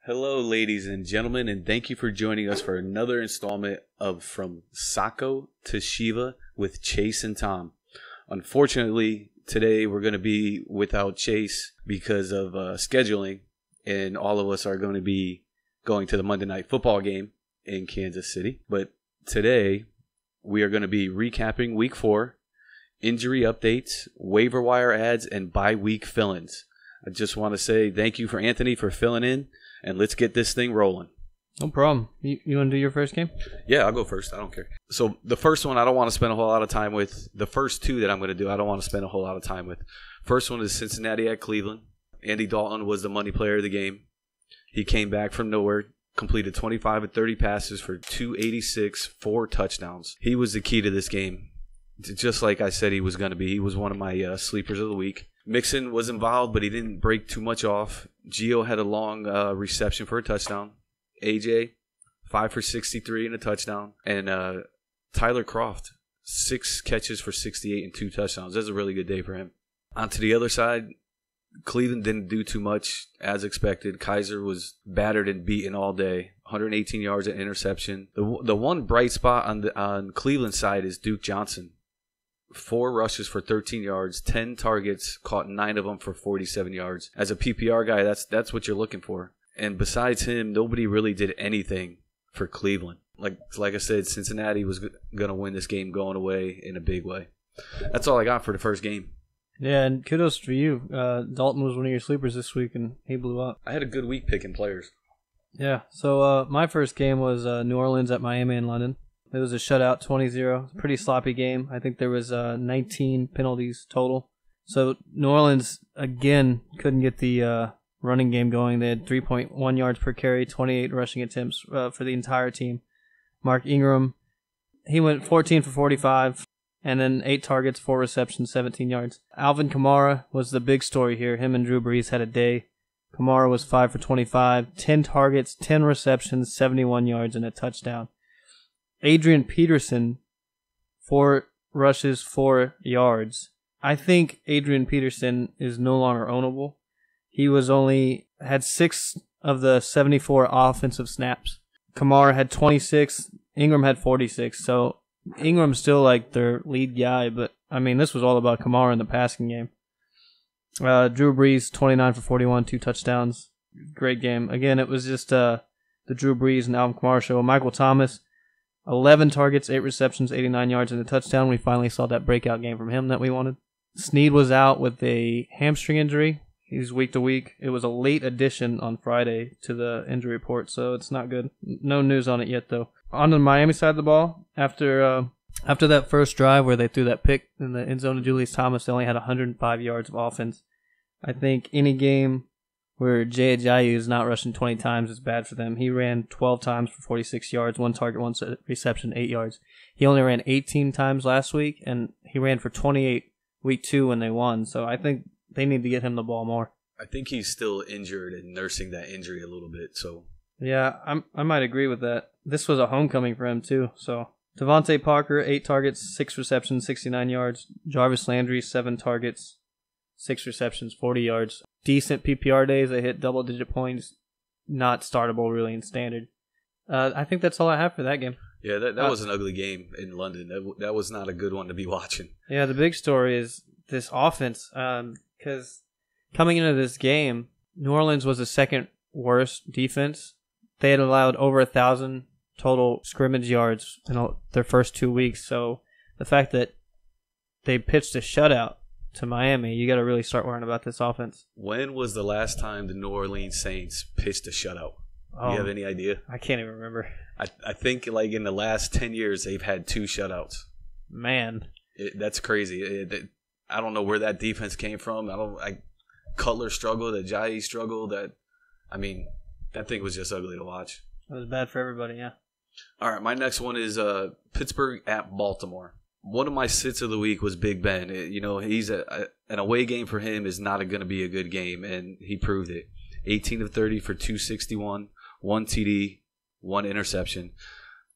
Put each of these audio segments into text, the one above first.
Hello, ladies and gentlemen, and thank you for joining us for another installment of From Sacko to Shiva with Chase and Tom. Unfortunately, today we're going to be without Chase because of scheduling, and all of us are going to be going to the Monday Night Football game in Kansas City. But today, we are going to be recapping Week 4, injury updates, waiver wire ads, and bye-week fill-ins. I just want to say thank you for Anthony for filling in. And let's get this thing rolling. No problem. You want to do your first game? Yeah, I'll go first. I don't care. So the first one I don't want to spend a whole lot of time with. The first two that I'm going to do I don't want to spend a whole lot of time with. First one is Cincinnati at Cleveland. Andy Dalton was the money player of the game. He came back from nowhere, completed 25 of 30 passes for 286, 4 touchdowns. He was the key to this game, just like I said he was going to be. He was one of my sleepers of the week. Mixon was involved, but he didn't break too much off. Gio had a long reception for a touchdown. AJ, 5 for 63 and a touchdown. And Tyler Kroft, 6 catches for 68 and 2 touchdowns. That's a really good day for him. On to the other side, Cleveland didn't do too much as expected. Kaiser was battered and beaten all day. 118 yards and interception. The one bright spot on Cleveland's side is Duke Johnson. 4 rushes for 13 yards, 10 targets, caught 9 of them for 47 yards. As a PPR guy, that's what you're looking for. And besides him, nobody really did anything for Cleveland. Like I said, Cincinnati was going to win this game going away in a big way. That's all I got for the first game. Yeah, and kudos for you. Dalton was one of your sleepers this week, and he blew up. I had a good week picking players. Yeah, so my first game was New Orleans at Miami and London. It was a shutout, 20-0. Pretty sloppy game. I think there was 19 penalties total. So New Orleans, again, couldn't get the running game going. They had 3.1 yards per carry, 28 rushing attempts for the entire team. Mark Ingram, he went 14 for 45, and then 8 targets, 4 receptions, 17 yards. Alvin Kamara was the big story here. Him and Drew Brees had a day. Kamara was 5 for 25, 10 targets, 10 receptions, 71 yards, and a touchdown. Adrian Peterson, 4 rushes, 4 yards. I think Adrian Peterson is no longer ownable. He had 6 of the 74 offensive snaps. Kamara had 26. Ingram had 46. So Ingram's still like their lead guy, but I mean, this was all about Kamara in the passing game. Drew Brees, 29 for 41, 2 touchdowns. Great game. Again, it was just the Drew Brees and Alvin Kamara show. Michael Thomas, 11 targets, 8 receptions, 89 yards, and a touchdown. We finally saw that breakout game from him that we wanted. Snead was out with a hamstring injury. He's week to week. It was a late addition on Friday to the injury report, so it's not good. No news on it yet, though. On the Miami side of the ball, after that first drive where they threw that pick in the end zone to Julius Thomas, they only had 105 yards of offense. I think any game where Jay Ajayi is not rushing 20 times is bad for them. He ran 12 times for 46 yards, 1 target, 1 reception, 8 yards. He only ran 18 times last week, and he ran for 28 week 2 when they won. So I think they need to get him the ball more. I think he's still injured and nursing that injury a little bit. So yeah, I might agree with that. This was a homecoming for him too. So Devontae Parker, 8 targets, 6 receptions, 69 yards. Jarvis Landry, 7 targets, 6 receptions, 40 yards. Decent PPR days. They hit double-digit points. Not startable, really, in standard. I think that's all I have for that game. Yeah, that was an ugly game in London. That was not a good one to be watching. Yeah, the big story is this offense. Because coming into this game, New Orleans was the second worst defense. They had allowed over 1,000 total scrimmage yards in their first 2 weeks. So the fact that they pitched a shutout to Miami, you got to really start worrying about this offense. When was the last time the New Orleans Saints pitched a shutout? Do you have any idea? I can't even remember. I think like in the last 10 years, they've had 2 shutouts. Man. That's crazy. I don't know where that defense came from. Cutler struggled, Ajayi struggled. That thing was just ugly to watch. It was bad for everybody, yeah. All right, my next one is Pittsburgh at Baltimore. One of my sits of the week was Big Ben. He's an away game for him is not going to be a good game, and he proved it. 18 of 30 for 261, 1 TD, 1 interception.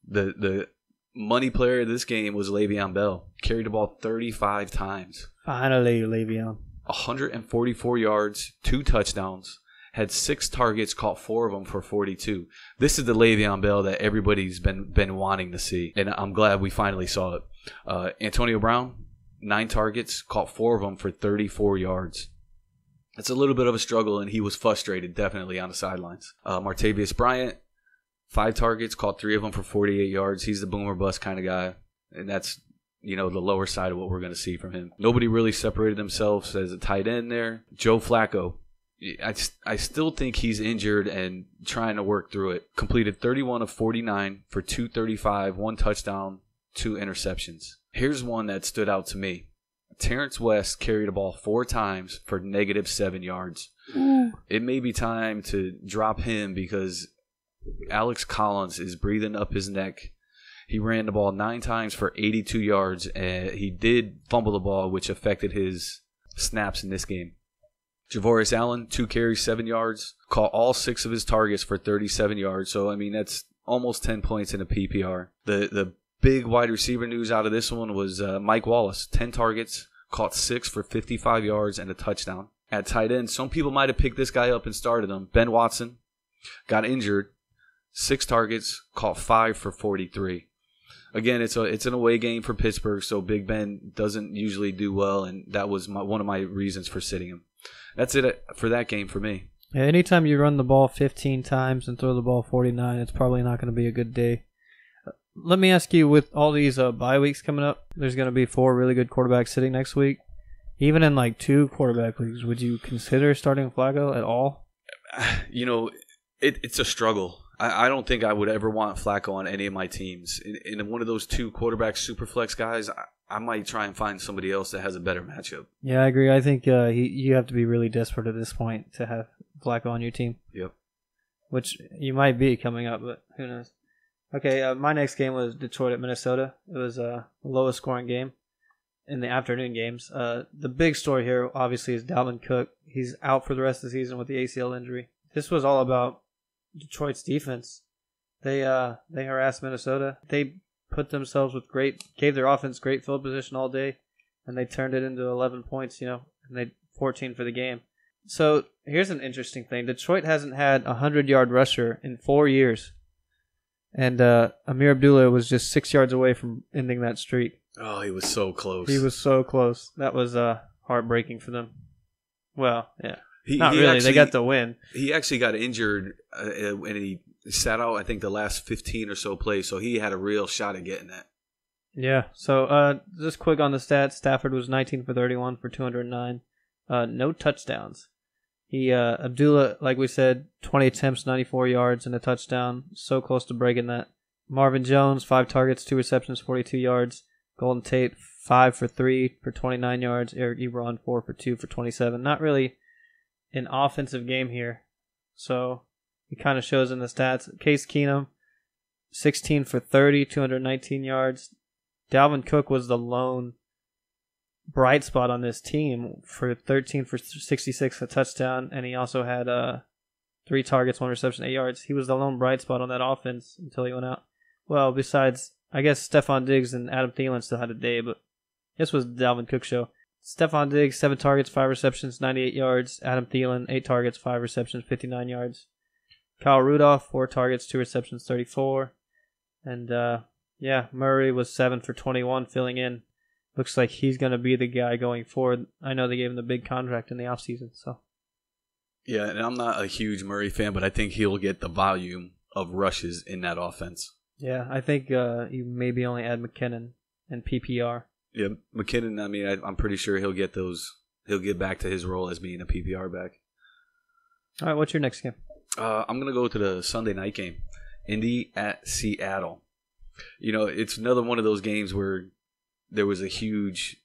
The money player of this game was Le'Veon Bell. Carried the ball 35 times. Finally, Le'Veon. 144 yards, 2 touchdowns, had 6 targets, caught 4 of them for 42. This is the Le'Veon Bell that everybody's been wanting to see, and I'm glad we finally saw it. Antonio Brown, 9 targets, caught 4 of them for 34 yards. It's a little bit of a struggle, and he was frustrated, definitely, on the sidelines. Martavius Bryant, 5 targets, caught 3 of them for 48 yards. He's the boomer bust kind of guy, and that's, the lower side of what we're going to see from him. Nobody really separated themselves as a tight end there. Joe Flacco, I still think he's injured and trying to work through it. Completed 31 of 49 for 235, 1 touchdown, 2 interceptions. Here's one that stood out to me. Terrence West carried the ball 4 times for -7 yards. It may be time to drop him because Alex Collins is breathing up his neck. He ran the ball 9 times for 82 yards, and he did fumble the ball, which affected his snaps in this game. Javorius Allen, 2 carries, 7 yards. Caught all 6 of his targets for 37 yards. So, that's almost 10 points in a PPR. The big wide receiver news out of this one was Mike Wallace, 10 targets, caught 6 for 55 yards and a touchdown. At tight end, some people might have picked this guy up and started him. Ben Watson got injured, 6 targets, caught 5 for 43. Again, it's an away game for Pittsburgh, so Big Ben doesn't usually do well, and that was one of my reasons for sitting him. That's it for that game for me. Yeah, anytime you run the ball 15 times and throw the ball 49, it's probably not going to be a good day. Let me ask you, with all these bye weeks coming up, there's going to be 4 really good quarterbacks sitting next week. Even in 2 quarterback leagues, would you consider starting Flacco at all? It's a struggle. I don't think I would ever want Flacco on any of my teams. In one of those 2 quarterback superflex guys, I might try and find somebody else that has a better matchup. Yeah, I agree. I think you have to be really desperate at this point to have Flacco on your team. Yep. Which you might be coming up, but who knows. Okay, my next game was Detroit at Minnesota. It was the lowest scoring game in the afternoon games. The big story here, obviously, is Dalvin Cook. He's out for the rest of the season with the ACL injury. This was all about Detroit's defense. They harassed Minnesota. They put themselves gave their offense great field position all day, and they turned it into 11 points, and they 14 for the game. So here's an interesting thing. Detroit hasn't had a 100-yard rusher in 4 years, and Amir Abdullah was just 6 yards away from ending that streak. Oh, he was so close. He was so close. That was heartbreaking for them. Well, yeah. Not he really. Actually, they got the win. He actually got injured and he sat out, I think, the last 15 or so plays, so he had a real shot at getting that. Yeah. So just quick on the stats. Stafford was 19 for 31 for 209. No touchdowns. Abdullah, like we said, 20 attempts, 94 yards, and a touchdown. So close to breaking that. Marvin Jones, 5 targets, 2 receptions, 42 yards. Golden Tate, 5 for 3 for 29 yards. Eric Ebron, 4 for 2 for 27. Not really an offensive game here. So it kind of shows in the stats. Case Keenum, 16 for 30, 219 yards. Dalvin Cook was the lone bright spot on this team for 13 for 66, a touchdown, and he also had 3 targets, 1 reception, 8 yards. He was the lone bright spot on that offense until he went out. Well, besides, I guess Stephon Diggs and Adam Thielen still had a day, but this was the Dalvin Cook show. Stephon Diggs, 7 targets, 5 receptions, 98 yards. Adam Thielen, 8 targets, 5 receptions, 59 yards. Kyle Rudolph, 4 targets, 2 receptions, 34. And, Murray was 7 for 21, filling in. Looks like he's going to be the guy going forward. I know they gave him the big contract in the offseason, so. Yeah, and I'm not a huge Murray fan, but I think he'll get the volume of rushes in that offense. Yeah, I think you maybe only add McKinnon and PPR. Yeah, McKinnon, I'm pretty sure he'll get those. He'll get back to his role as being a PPR back. All right, what's your next game? I'm going to go to the Sunday night game. Indy at Seattle. It's another one of those games where there was a huge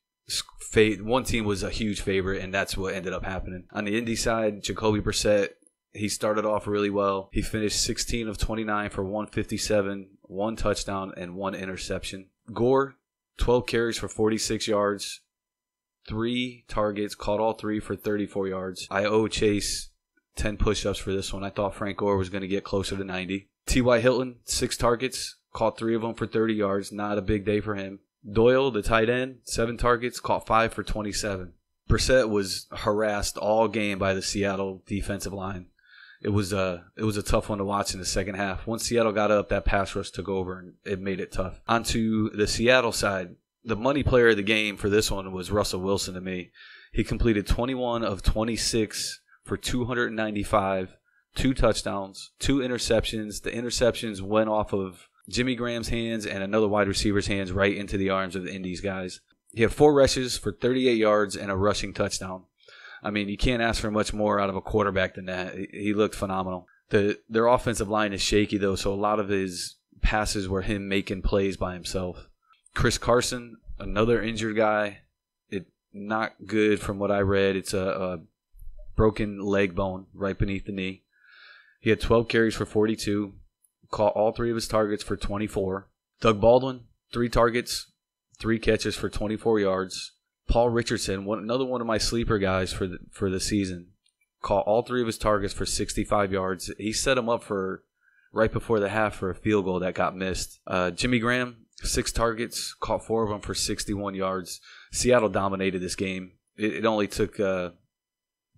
one team was a huge favorite, and that's what ended up happening. On the Indy side, Jacoby Brissett, he started off really well. He finished 16 of 29 for 157, 1 touchdown, and 1 interception. Gore, 12 carries for 46 yards, 3 targets, caught all 3 for 34 yards. I owe Chase 10 push-ups for this one. I thought Frank Gore was going to get closer to 90. T.Y. Hilton, 6 targets, caught 3 of them for 30 yards. Not a big day for him. Doyle, the tight end, 7 targets, caught 5 for 27. Brissett was harassed all game by the Seattle defensive line. it was a tough one to watch in the second half. Once Seattle got up, that pass rush took over, and it made it tough. Onto the Seattle side, the money player of the game for this one was Russell Wilson to me. He completed 21 of 26 for 295, 2 touchdowns, 2 interceptions. The interceptions went off of Jimmy Graham's hands and another wide receiver's hands right into the arms of the Indies guys. He had 4 rushes for 38 yards and a rushing touchdown. I mean, you can't ask for much more out of a quarterback than that. He looked phenomenal. Their offensive line is shaky, though, so a lot of his passes were him making plays by himself. Chris Carson, another injured guy. Not good from what I read. It's a broken leg bone right beneath the knee. He had 12 carries for 42. Caught all 3 of his targets for 24. Doug Baldwin, 3 targets, 3 catches for 24 yards. Paul Richardson, another one of my sleeper guys for the season, caught all 3 of his targets for 65 yards. He set him up for right before the half for a field goal that got missed. Jimmy Graham, 6 targets, caught 4 of them for 61 yards. Seattle dominated this game. It only took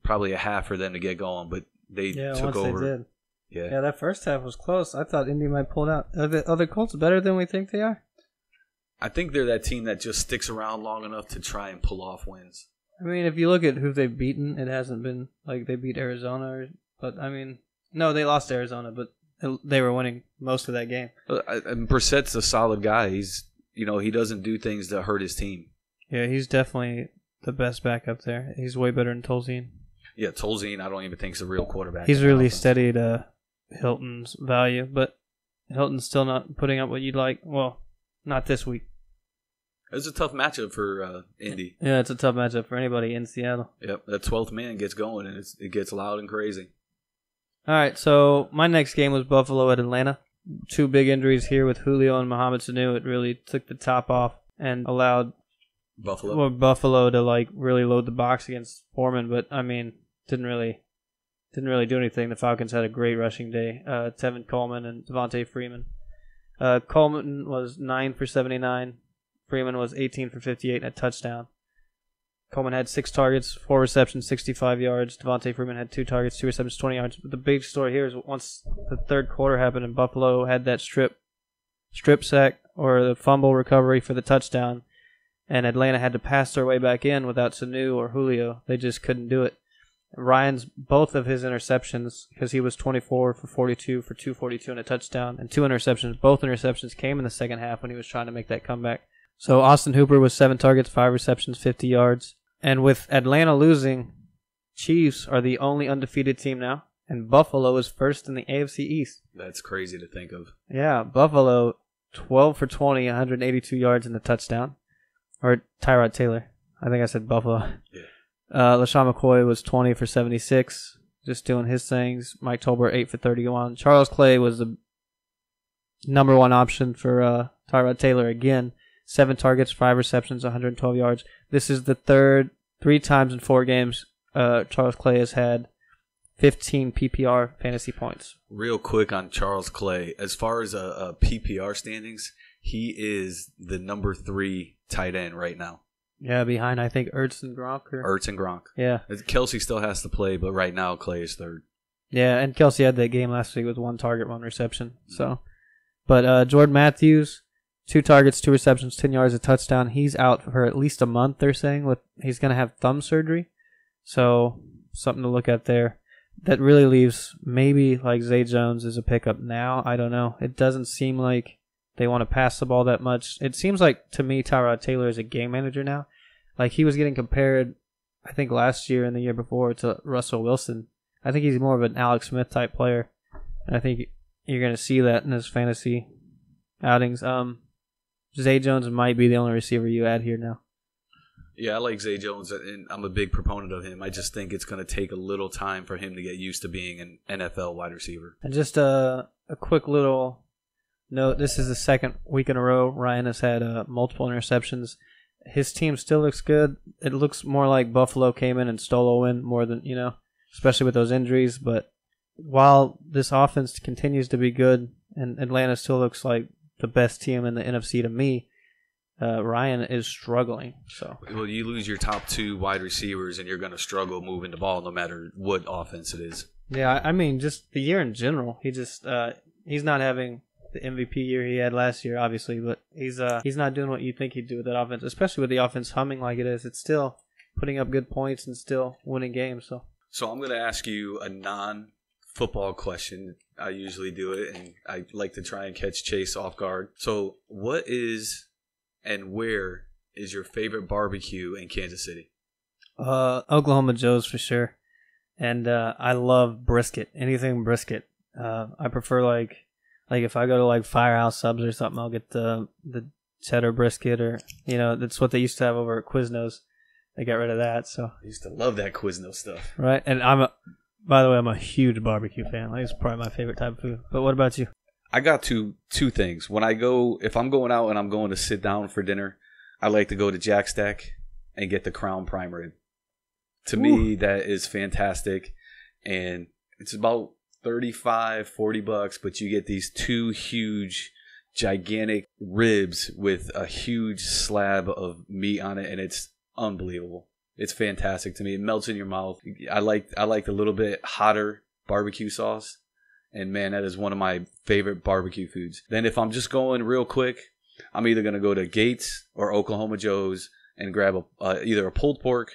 probably a half for them to get going, but they took over. They did. Yeah, that first half was close. I thought Indy might pull it out. Are the other Colts better than we think they are? I think they're that team that just sticks around long enough to try and pull off wins. I mean, if you look at who they've beaten, it hasn't been like they beat Arizona. But, I mean, no, they lost to Arizona, but they were winning most of that game. And Brissett's a solid guy. He doesn't do things to hurt his team. Yeah, he's definitely the best back up there. He's way better than Tolzien. Yeah, Tolzien, I don't even think is a real quarterback. He's really steadied Hilton's value, but Hilton's still not putting up what you'd like. Well, not this week. It was a tough matchup for Indy. Yeah, it's a tough matchup for anybody in Seattle. Yep, that 12th man gets going, and it gets loud and crazy. All right, so my next game was Buffalo at Atlanta. 2 big injuries here with Julio and Mohamed Sanu. It really took the top off and allowed Buffalo to really load the box against Foreman, but I mean, didn't really do anything. The Falcons had a great rushing day. Tevin Coleman and Devontae Freeman. Coleman was 9 for 79. Freeman was 18 for 58 and a touchdown. Coleman had 6 targets, 4 receptions, 65 yards. Devontae Freeman had 2 targets, 2 receptions, 20 yards. But the big story here is once the third quarter happened and Buffalo had that strip sack or the fumble recovery for the touchdown, and Atlanta had to pass their way back in without Sanu or Julio. They just couldn't do it. Ryan's both of his interceptions, because he was 24 for 42 for 242 and a touchdown, and 2 interceptions. Both interceptions came in the second half when he was trying to make that comeback. So Austin Hooper was 7 targets, 5 receptions, 50 yards. And with Atlanta losing, Chiefs are the only undefeated team now, and Buffalo is first in the AFC East. That's crazy to think of. Yeah, Buffalo, 12 for 20, 182 yards and a touchdown. Or Tyrod Taylor. I think I said Buffalo. Yeah. LaShawn McCoy was 20 for 76, just doing his things. Mike Tolbert, 8 for 31. Charles Clay was the number 1 option for Tyrod Taylor again. 7 targets, 5 receptions, 112 yards. This is the 3 times in 4 games Charles Clay has had 15 PPR fantasy points. Real quick on Charles Clay. As far as PPR standings, he is the number 3 tight end right now. Yeah, behind, I think, Ertz and Gronk. Ertz and Gronk. Yeah. Kelsey still has to play, but right now Clay is 3rd. Yeah, and Kelsey had that game last week with 1 target, 1 reception. So, but Jordan Matthews, 2 targets, 2 receptions, 10 yards, a touchdown. He's out for at least a month, they're saying. He's going to have thumb surgery. So, something to look at there. That really leaves maybe Zay Jones as a pickup now. I don't know. It doesn't seem like they want to pass the ball that much. It seems like, to me, Tyrod Taylor is a game manager now. He was getting compared, I think, last year and the year before to Russell Wilson. I think he's more of an Alex Smith type player. And I think you're going to see that in his fantasy outings. Zay Jones might be the only receiver you add here now. Yeah, I like Zay Jones, and I'm a big proponent of him. I just think it's going to take a little time for him to get used to being an NFL wide receiver. And just a quick little note, this is the 2nd week in a row Ryan has had multiple interceptions. His team still looks good. It looks more like Buffalo came in and stole a win more than, especially with those injuries. But while this offense continues to be good and Atlanta still looks like the best team in the NFC to me, Ryan is struggling. So, well, you lose your top 2 wide receivers and you're going to struggle moving the ball no matter what offense it is. Yeah, I mean, just the year in general. He's not having the MVP year he had last year, obviously, but he's not doing what you think he'd do with that offense, especially with the offense humming like it is. It's still putting up good points and still winning games. So I'm going to ask you a non-football question. I usually do it, and I like to try and catch Chase off guard. So what is and where is your favorite barbecue in Kansas City? Oklahoma Joe's for sure. And I love brisket, anything brisket. I prefer like if I go to like Firehouse Subs or something, I'll get the cheddar brisket, or that's what they used to have over at Quiznos. They got rid of that, so I used to love that Quiznos stuff. Right, and by the way, I'm a huge barbecue fan. Like, it's probably my favorite type of food. But what about you? I got two things. When if I'm going out and I'm going to sit down for dinner, I like to go to Jack Stack and get the Crown Prime Rib. To me, that is fantastic, and it's about $35-$40, but you get these two huge, gigantic ribs with a huge slab of meat on it, and it's unbelievable. It's fantastic to me. It melts in your mouth. I like a little bit hotter barbecue sauce, and man, that is one of my favorite barbecue foods. Then if I'm just going real quick, I'm either going to go to Gates or Oklahoma Joe's and grab either a pulled pork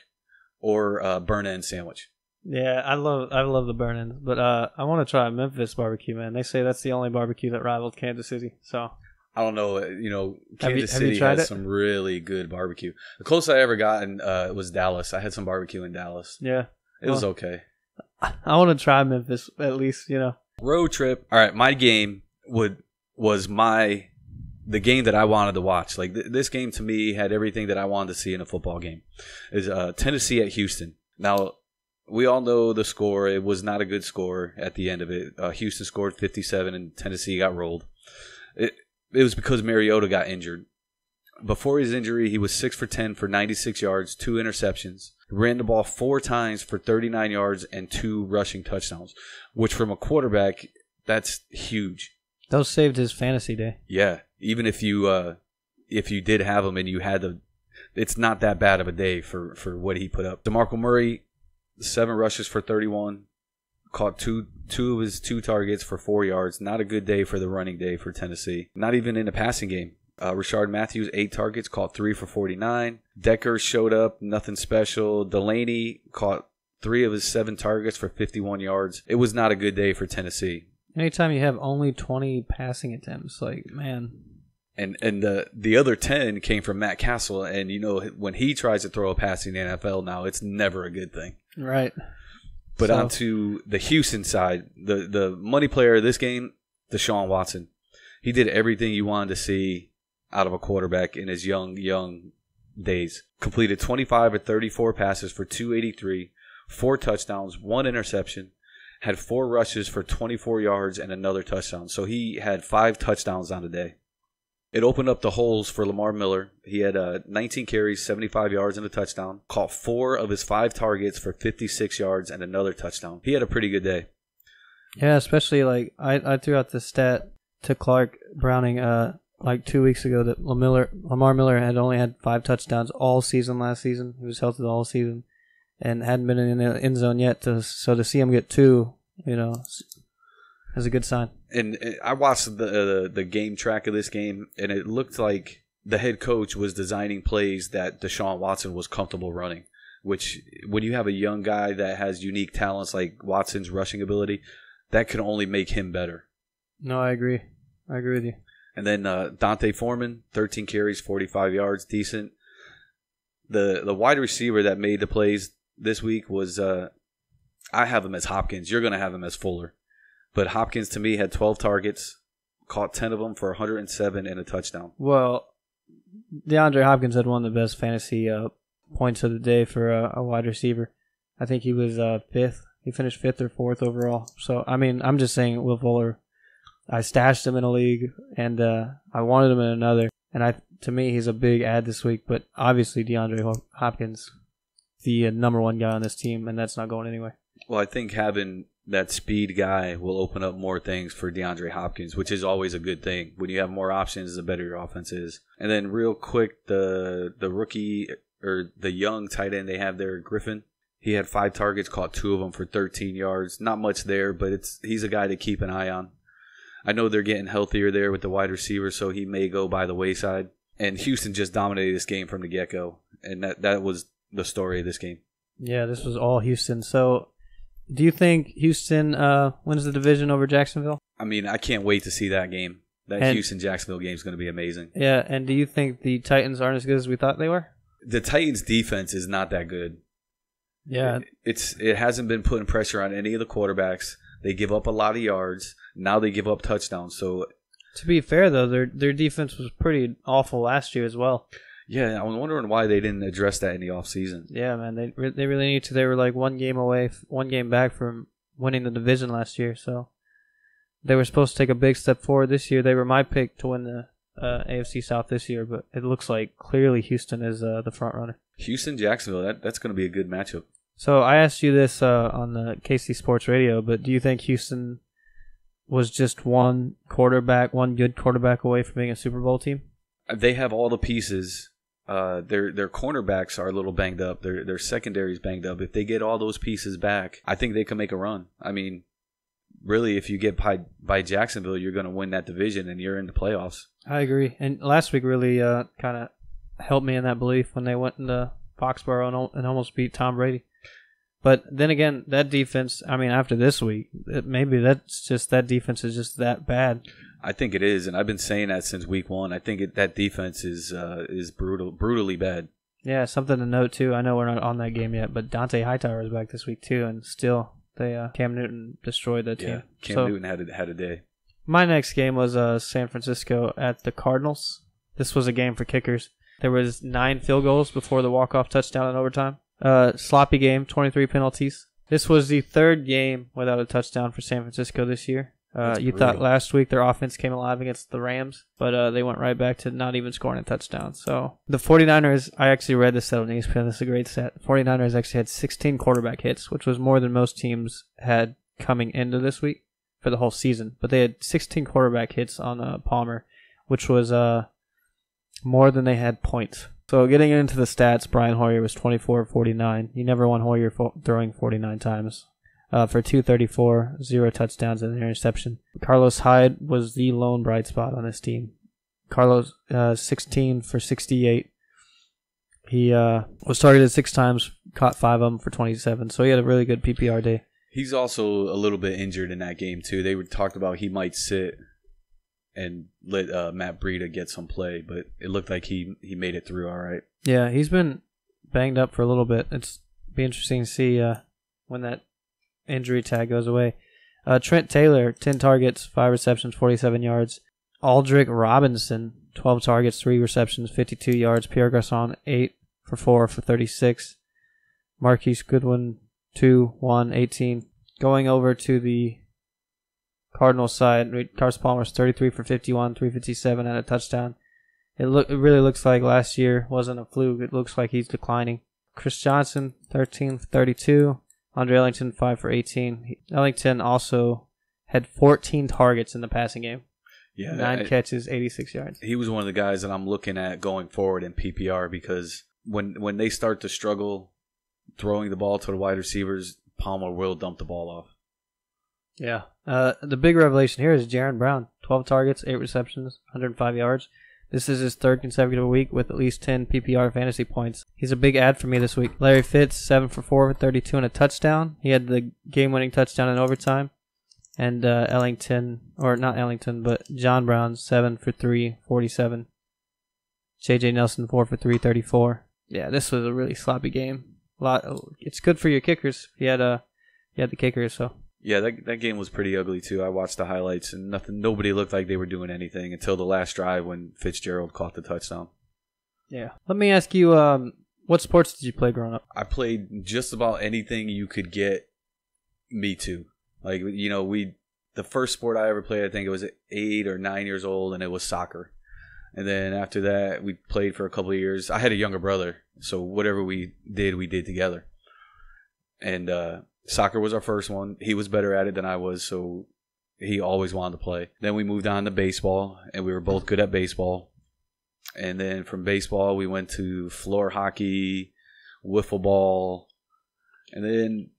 or a burn-end sandwich. Yeah, I love the burn-ends, but I want to try Memphis barbecue, man. They say that's the only barbecue that rivals Kansas City. So I don't know. Kansas City has some really good barbecue. The closest I ever gotten was Dallas. I had some barbecue in Dallas. Yeah, it was okay. I want to try Memphis at least. Road trip. All right, my game was the game that I wanted to watch. Like this game to me had everything that I wanted to see in a football game. Is Tennessee at Houston. Now, we all know the score. It was not a good score at the end of it. Houston scored 57 and Tennessee got rolled. It was because Mariota got injured. Before his injury, he was 6 for 10 for 96 yards, 2 interceptions. He ran the ball 4 times for 39 yards and 2 rushing touchdowns, which from a quarterback, that's huge. Those saved his fantasy day. Yeah, even if you did have him and you had it's not that bad of a day for what he put up. DeMarco Murray, 7 rushes for 31, caught two of his 2 targets for 4 yards. Not a good day for the running day for Tennessee. Not even in the passing game. Rashard Matthews, 8 targets, caught 3 for 49. Decker showed up, nothing special. Delaney caught 3 of his 7 targets for 51 yards. It was not a good day for Tennessee. Anytime you have only 20 passing attempts, man. And the other 10 came from Matt Castle, and when he tries to throw a pass in the NFL now, it's never a good thing. Right. But on to the Houston side, the money player of this game, Deshaun Watson. He did everything you wanted to see out of a quarterback in his young days. Completed 25 of 34 passes for 283, 4 touchdowns, 1 interception. Had 4 rushes for 24 yards and another touchdown. So he had 5 touchdowns on the day. It opened up the holes for Lamar Miller. He had 19 carries, 75 yards, and a touchdown. Caught 4 of his 5 targets for 56 yards and another touchdown. He had a pretty good day. Yeah, especially I threw out the stat to Clark Browning 2 weeks ago that Lamar Miller had only had 5 touchdowns all season last season. He was healthy the whole season. And hadn't been in the end zone yet, so to see him get 2, is a good sign. And I watched the game track of this game, and it looked like the head coach was designing plays that Deshaun Watson was comfortable running, which when you have a young guy that has unique talents like Watson's rushing ability, that can only make him better. No, I agree. I agree with you. And then Dante Foreman, 13 carries, 45 yards, decent. The wide receiver that made the plays this week was, I have him as Hopkins. You're going to have him as Fuller. But Hopkins, to me, had 12 targets, caught 10 of them for 107 and a touchdown. Well, DeAndre Hopkins had one of the best fantasy points of the day for a wide receiver. I think he was 5th. He finished 5th or 4th overall. So, I'm just saying Will Fuller, I stashed him in a league, and I wanted him in another. And to me, he's a big add this week. But obviously, DeAndre Hopkins, the number 1 guy on this team, and that's not going anywhere. Well, I think having that speed guy will open up more things for DeAndre Hopkins, which is always a good thing. When you have more options, the better your offense is. And then real quick, the rookie or the young tight end they have there, Griffin, He had 5 targets, caught 2 of them for 13 yards. Not much there, but he's a guy to keep an eye on. I know they're getting healthier there with the wide receiver, so he may go by the wayside. And Houston just dominated this game from the get-go, and that was the story of this game. Yeah, this was all Houston. So, do you think Houston wins the division over Jacksonville? I mean, I can't wait to see that game. That Houston-Jacksonville game is going to be amazing. Yeah, and do you think the Titans aren't as good as we thought they were? The Titans' defense is not that good. Yeah. It hasn't been putting pressure on any of the quarterbacks. They give up a lot of yards. Now they give up touchdowns. So, to be fair, though, their defense was pretty awful last year as well. Yeah, I'm wondering why they didn't address that in the offseason. Yeah, man, they really need to. They were like one game back from winning the division last year. So they were supposed to take a big step forward this year. They were my pick to win the AFC South this year, but it looks like clearly Houston is the front runner. Houston-Jacksonville, that's going to be a good matchup. So I asked you this on the KC Sports Radio, but do you think Houston was just one good quarterback away from being a Super Bowl team? They have all the pieces. Their cornerbacks are a little banged up. Their secondary's banged up. If they get all those pieces back, I think they can make a run. I mean, really, if you get by Jacksonville, you're going to win that division and you're in the playoffs. I agree. And last week really kind of helped me in that belief when they went into Foxborough and almost beat Tom Brady. But then again, that defense, I mean, after this week, maybe that's just that defense is just that bad. I think it is, and I've been saying that since week 1. I think that defense is brutally bad. Yeah, something to note, too. I know we're not on that game yet, but Dante Hightower is back this week, too, and still Cam Newton destroyed that team. Yeah, Cam Newton had a day. My next game was San Francisco at the Cardinals. This was a game for kickers. There was 9 field goals before the walk-off touchdown in overtime. Sloppy game, 23 penalties. This was the 3rd game without a touchdown for San Francisco this year. You thought last week their offense came alive against the Rams, but they went right back to not even scoring a touchdown. So the 49ers, I actually read this stat on ESPN. This is a great stat. The 49ers actually had 16 quarterback hits, which was more than most teams had coming into this week for the whole season. But they had 16 quarterback hits on Palmer, which was more than they had points. So getting into the stats, Brian Hoyer was 24 of 49. You never won Hoyer throwing 49 times. For 234, 0 touchdowns and an interception. Carlos Hyde was the lone bright spot on this team. Carlos, 16 for 68. He was targeted 6 times, caught 5 of them for 27. So he had a really good PPR day. He's also a little bit injured in that game, too. They talked about he might sit and let Matt Breida get some play, but it looked like he made it through all right. Yeah, he's been banged up for a little bit. It's be interesting to see when that injury tag goes away. Trent Taylor, 10 targets, 5 receptions, 47 yards. Aldrick Robinson, 12 targets, 3 receptions, 52 yards. Pierre Garçon, 8 for 4 for 36. Marquise Goodwin, 2, 1, 18. Going over to the Cardinals side, Carson Palmer's 33 for 51, 357 and a touchdown. It really looks like last year wasn't a fluke. It looks like he's declining. Chris Johnson, 13 for 32. Andre Ellington, 5 for 18. Ellington also had 14 targets in the passing game. Yeah, 9 catches, 86 yards. He was one of the guys that I'm looking at going forward in PPR because when they start to struggle throwing the ball to the wide receivers, Palmer will dump the ball off. Yeah. The big revelation here is Jaron Brown. 12 targets, 8 receptions, 105 yards. This is his 3rd consecutive week with at least 10 PPR fantasy points. He's a big add for me this week. Larry Fitz, 7 for 4 for 32 and a touchdown. He had the game-winning touchdown in overtime. And John Brown, 7 for 3, 47. J.J. Nelson, 4 for 3, 34. Yeah, this was a really sloppy game. It's good for your kickers. He had the kickers, so. Yeah, that game was pretty ugly too. I watched the highlights and nobody looked like they were doing anything until the last drive when Fitzgerald caught the touchdown. Yeah. Let me ask you, what sports did you play growing up? I played just about anything you could get me to. Like, the first sport I ever played, I think it was 8 or 9 years old, and it was soccer. And then after that, we played for a couple of years. I had a younger brother, so whatever we did together. And soccer was our first one. He was better at it than I was, so he always wanted to play. Then we moved on to baseball, and we were both good at baseball. And then from baseball, we went to floor hockey, wiffle ball, And then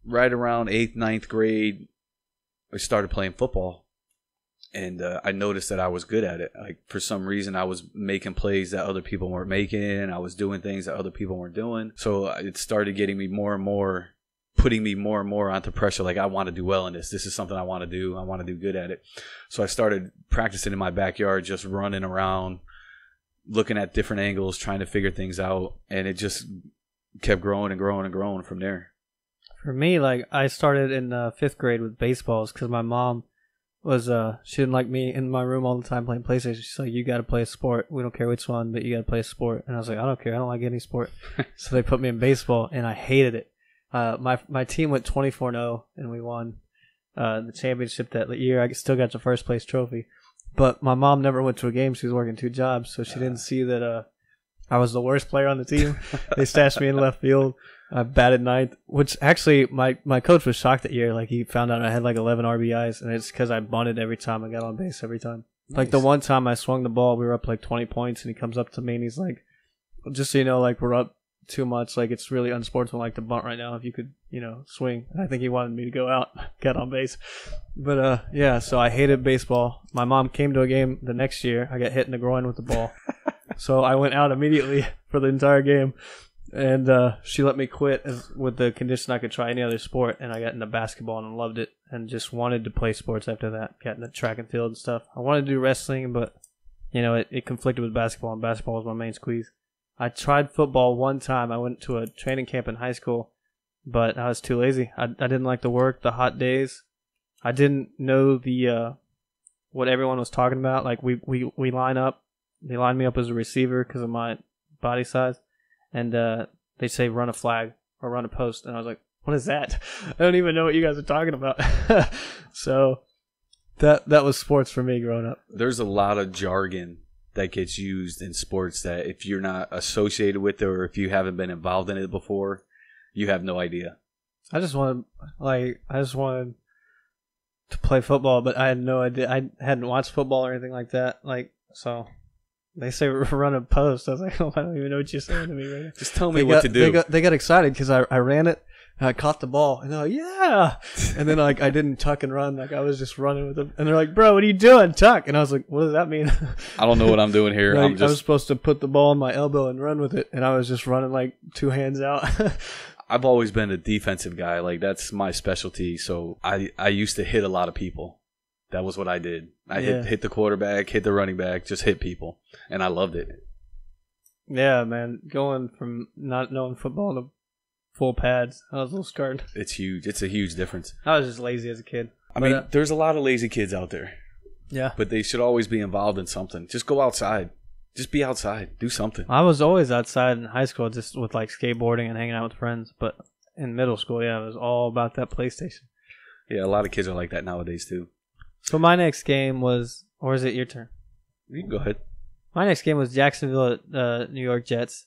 right around 8th, 9th grade, I started playing football. And I noticed that I was good at it. Like, for some reason, I was making plays that other people weren't making. I was doing things that other people weren't doing. So it started getting me more and more, putting me more and more onto pressure. Like, I want to do well in this. This is something I want to do. I want to do good at it. So I started practicing in my backyard, just running around, looking at different angles, trying to figure things out. And it just kept growing and growing and growing from there. For me, like, I started in 5th grade with baseballs because my mom was she didn't like me in my room all the time playing PlayStation. She's like, you got to play a sport. We don't care which one, but you got to play a sport. And I was like, I don't care. I don't like any sport. So they put me in baseball, and I hated it. My team went 24-0, and we won the championship that year. I still got the first place trophy. But my mom never went to a game. She was working 2 jobs, so she didn't see that I was the worst player on the team. They stashed me in left field. I batted 9th, which actually my coach was shocked that year. Like, he found out I had like 11 RBIs, and it's because I bunted every time. I got on base every time. Nice. Like, the one time I swung the ball, we were up like 20 points, and he comes up to me and he's like, just so you know, like, we're up too much. Like, it's really unsportsmanlike to bunt right now. If you could, swing. And I think he wanted me to go out, get on base. But yeah, so I hated baseball. My mom came to a game the next year. I got hit in the groin with the ball. So I went out immediately for the entire game. And she let me quit with the condition I could try any other sport. And I got into basketball and loved it and just wanted to play sports after that. Got into track and field and stuff. I wanted to do wrestling, but, it conflicted with basketball, and basketball was my main squeeze. I tried football one time. I went to a training camp in high school, but I was too lazy. I didn't like the work, the hot days. I didn't know what everyone was talking about. Like, we line up. They lined me up as a receiver because of my body size. And they say run a flag or run a post. And I was like, what is that? I don't even know what you guys are talking about. So that was sports for me growing up. There's a lot of jargon that gets used in sports that if you're not associated with it or if you haven't been involved in it before, you have no idea. I just wanted to play football, but I had no idea. I hadn't watched football or anything like that. So they say run a post. I was like, I don't even know what you're saying to me right now. Just tell me what to do. They got excited because I ran it and I caught the ball and they're like, yeah. And then I didn't tuck and run. Like, I was just running with them. And they're like, bro, what are you doing? Tuck. And I was like, what does that mean? I don't know what I'm doing here. I was supposed to put the ball in my elbow and run with it. And I was just running like 2 hands out. I've always been a defensive guy. Like, that's my specialty. So I used to hit a lot of people. That was what I did. I hit the quarterback, hit the running back, just hit people. And I loved it. Yeah, man. Going from not knowing football to full pads, I was a little scared. It's huge. It's a huge difference. I was just lazy as a kid. I mean, there's a lot of lazy kids out there. Yeah. But they should always be involved in something. Just go outside. Just be outside. Do something. I was always outside in high school just with like skateboarding and hanging out with friends. But in middle school, yeah, it was all about that PlayStation. Yeah, a lot of kids are like that nowadays too. So my next game was, or is it your turn? You can go ahead. My next game was Jacksonville at New York Jets.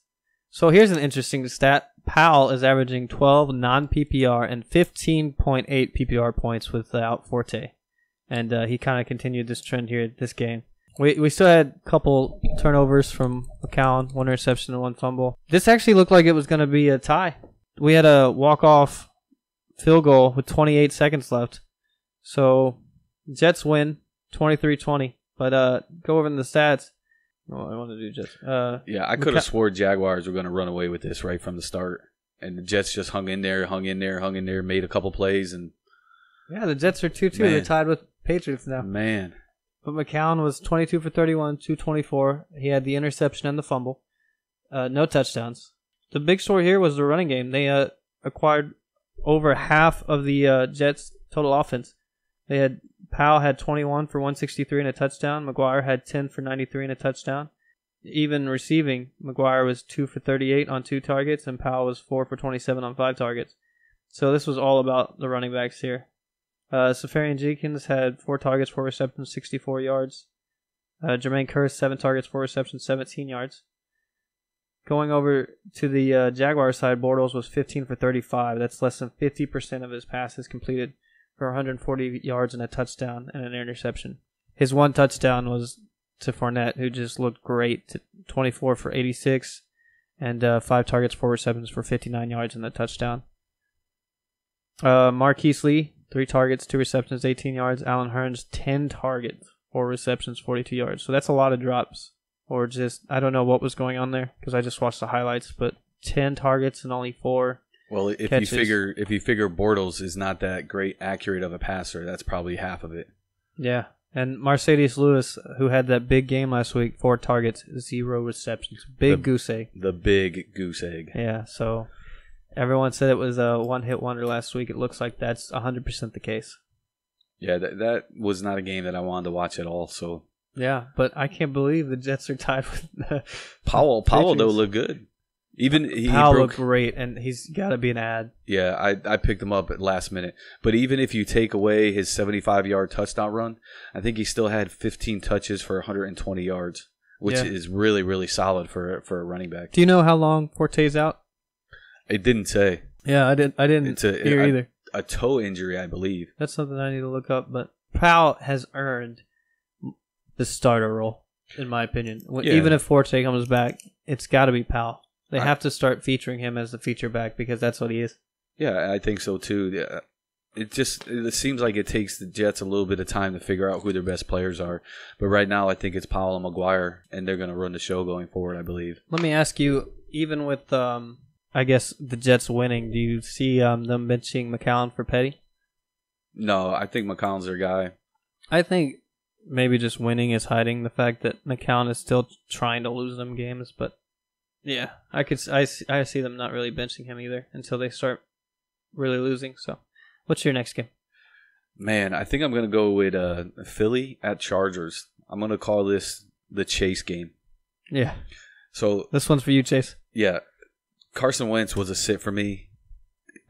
So here's an interesting stat. Powell is averaging 12 non-PPR and 15.8 PPR points without Forte. And he kind of continued this trend here this game. We still had a couple turnovers from McCown, 1 interception and 1 fumble. This actually looked like it was going to be a tie. We had a walk-off field goal with 28 seconds left. So Jets win 23-20. But go over in the stats. Oh, I want to do Jets. Yeah, I could have swore Jaguars were going to run away with this right from the start. And the Jets just hung in there, made a couple plays. And yeah, the Jets are 2-2. They're tied with Patriots now. Man. But McCown was 22 for 31, 224. He had the interception and the fumble. No touchdowns. The big story here was the running game. They acquired over half of the Jets' total offense. Powell had 21 for 163 and a touchdown. McGuire had 10 for 93 and a touchdown. Even receiving, McGuire was 2 for 38 on 2 targets, and Powell was 4 for 27 on 5 targets. So this was all about the running backs here. Safarian Jenkins had 4 targets, 4 receptions, 64 yards. Jermaine Kearse, 7 targets, 4 receptions, 17 yards. Going over to the Jaguar side, Bortles was 15 for 35. That's less than 50% of his passes completed for 140 yards and a touchdown and an interception. His 1 touchdown was to Fournette, who just looked great. 24 for 86 and 5 targets, 4 receptions for 59 yards and a touchdown. Marquise Lee, 3 targets, 2 receptions, 18 yards. Allen Hurns, 10 targets, 4 receptions, 42 yards. So that's a lot of drops. Or just, I don't know what was going on there because I just watched the highlights, but 10 targets and only 4 Well, catches. if you figure Bortles is not that great accurate of a passer, that's probably half of it. Yeah. And Mercedes Lewis, who had that big game last week, 4 targets, 0 receptions. Big goose egg. The big goose egg. Yeah, so everyone said it was a one-hit wonder last week. It looks like that's 100% the case. Yeah, that was not a game that I wanted to watch at all. So yeah, but I can't believe the Jets are tied with the Powell though looked good. Powell looked great, and he's got to be an ad. Yeah, I picked him up at last minute. But even if you take away his 75-yard touchdown run, I think he still had 15 touches for 120 yards, which is really, really solid for a running back. Do you know how long Forte's out? It didn't say. Yeah, I didn't hear either. A toe injury, I believe. That's something I need to look up. But Powell has earned the starter role, in my opinion. Yeah. Even if Forte comes back, it's got to be Powell. They have to start featuring him as the feature back because that's what he is. Yeah, I think so too. Yeah. It seems like it takes the Jets a little bit of time to figure out who their best players are. But right now, I think it's Powell and McGuire, and they're going to run the show going forward, I believe. Let me ask you, even with, I guess, the Jets winning, do you see them benching McCown for Petty? No, I think McCown's their guy. I think maybe just winning is hiding the fact that McCown is still trying to lose them games, but yeah, I see them not really benching him either until they start really losing. So, what's your next game? Man, I think I'm going to go with Philly at Chargers. I'm going to call this the Chase game. Yeah. So this one's for you, Chase. Yeah. Carson Wentz was a sit for me.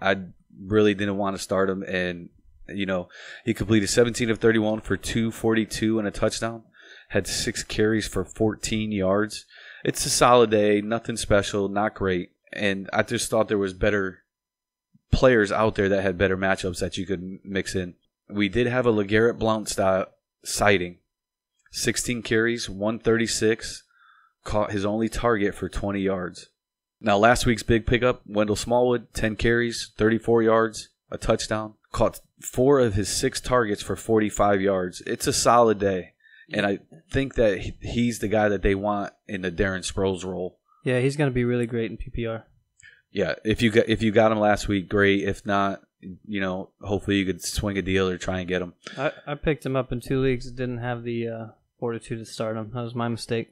I really didn't want to start him, and he completed 17 of 31 for 242 and a touchdown. Had 6 carries for 14 yards. It's a solid day, nothing special, not great. And I just thought there was better players out there that had better matchups that you could mix in. We did have a LeGarrette Blount sighting. 16 carries, 136, caught his only target for 20 yards. Now, last week's big pickup, Wendell Smallwood, 10 carries, 34 yards, a touchdown. Caught 4 of his 6 targets for 45 yards. It's a solid day. And I think that he's the guy that they want in the Darren Sproles role. Yeah, he's going to be really great in PPR. Yeah, if you got him last week, great. If not, hopefully you could swing a deal or try and get him. I picked him up in 2 leagues. Didn't have the fortitude to start him. That was my mistake.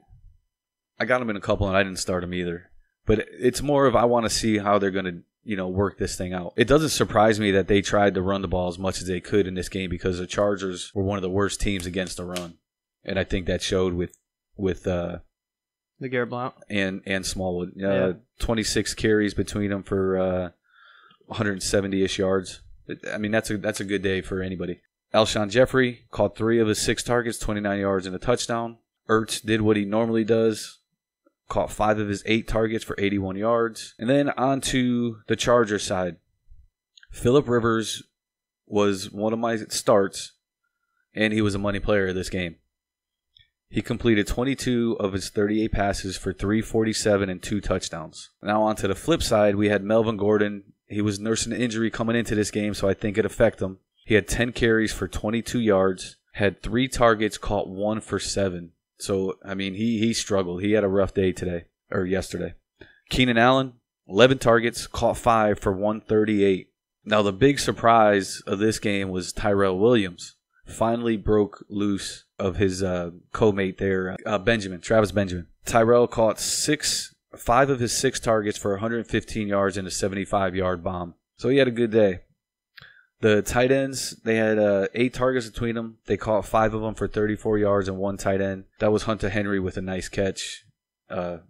I got him in a couple, and I didn't start him either. But it's more of I want to see how they're going to work this thing out. It doesn't surprise me that they tried to run the ball as much as they could in this game because the Chargers were one of the worst teams against the run. And I think that showed with the Garrett Blount and Smallwood. 26 carries between them for 170-ish yards. I mean, that's a good day for anybody. Alshon Jeffrey caught 3 of his 6 targets, 29 yards and a touchdown. Ertz did what he normally does. Caught 5 of his 8 targets for 81 yards. And then on to the Chargers side. Phillip Rivers was one of my starts, and he was a money player of this game. He completed 22 of his 38 passes for 347 and 2 touchdowns. Now on to the flip side, we had Melvin Gordon. He was nursing an injury coming into this game, so I think it affected him. He had 10 carries for 22 yards, had 3 targets, caught 1 for 7. So, I mean, he struggled. He had a rough day yesterday. Keenan Allen, 11 targets, caught 5 for 138. Now, the big surprise of this game was Tyrell Williams. Finally broke loose of his co-mate there, Travis Benjamin. Tyrell caught 5 of his 6 targets for 115 yards and a 75-yard bomb. So he had a good day. The tight ends, they had 8 targets between them. They caught 5 of them for 34 yards and 1 tight end. That was Hunter Henry with a nice catch. I'm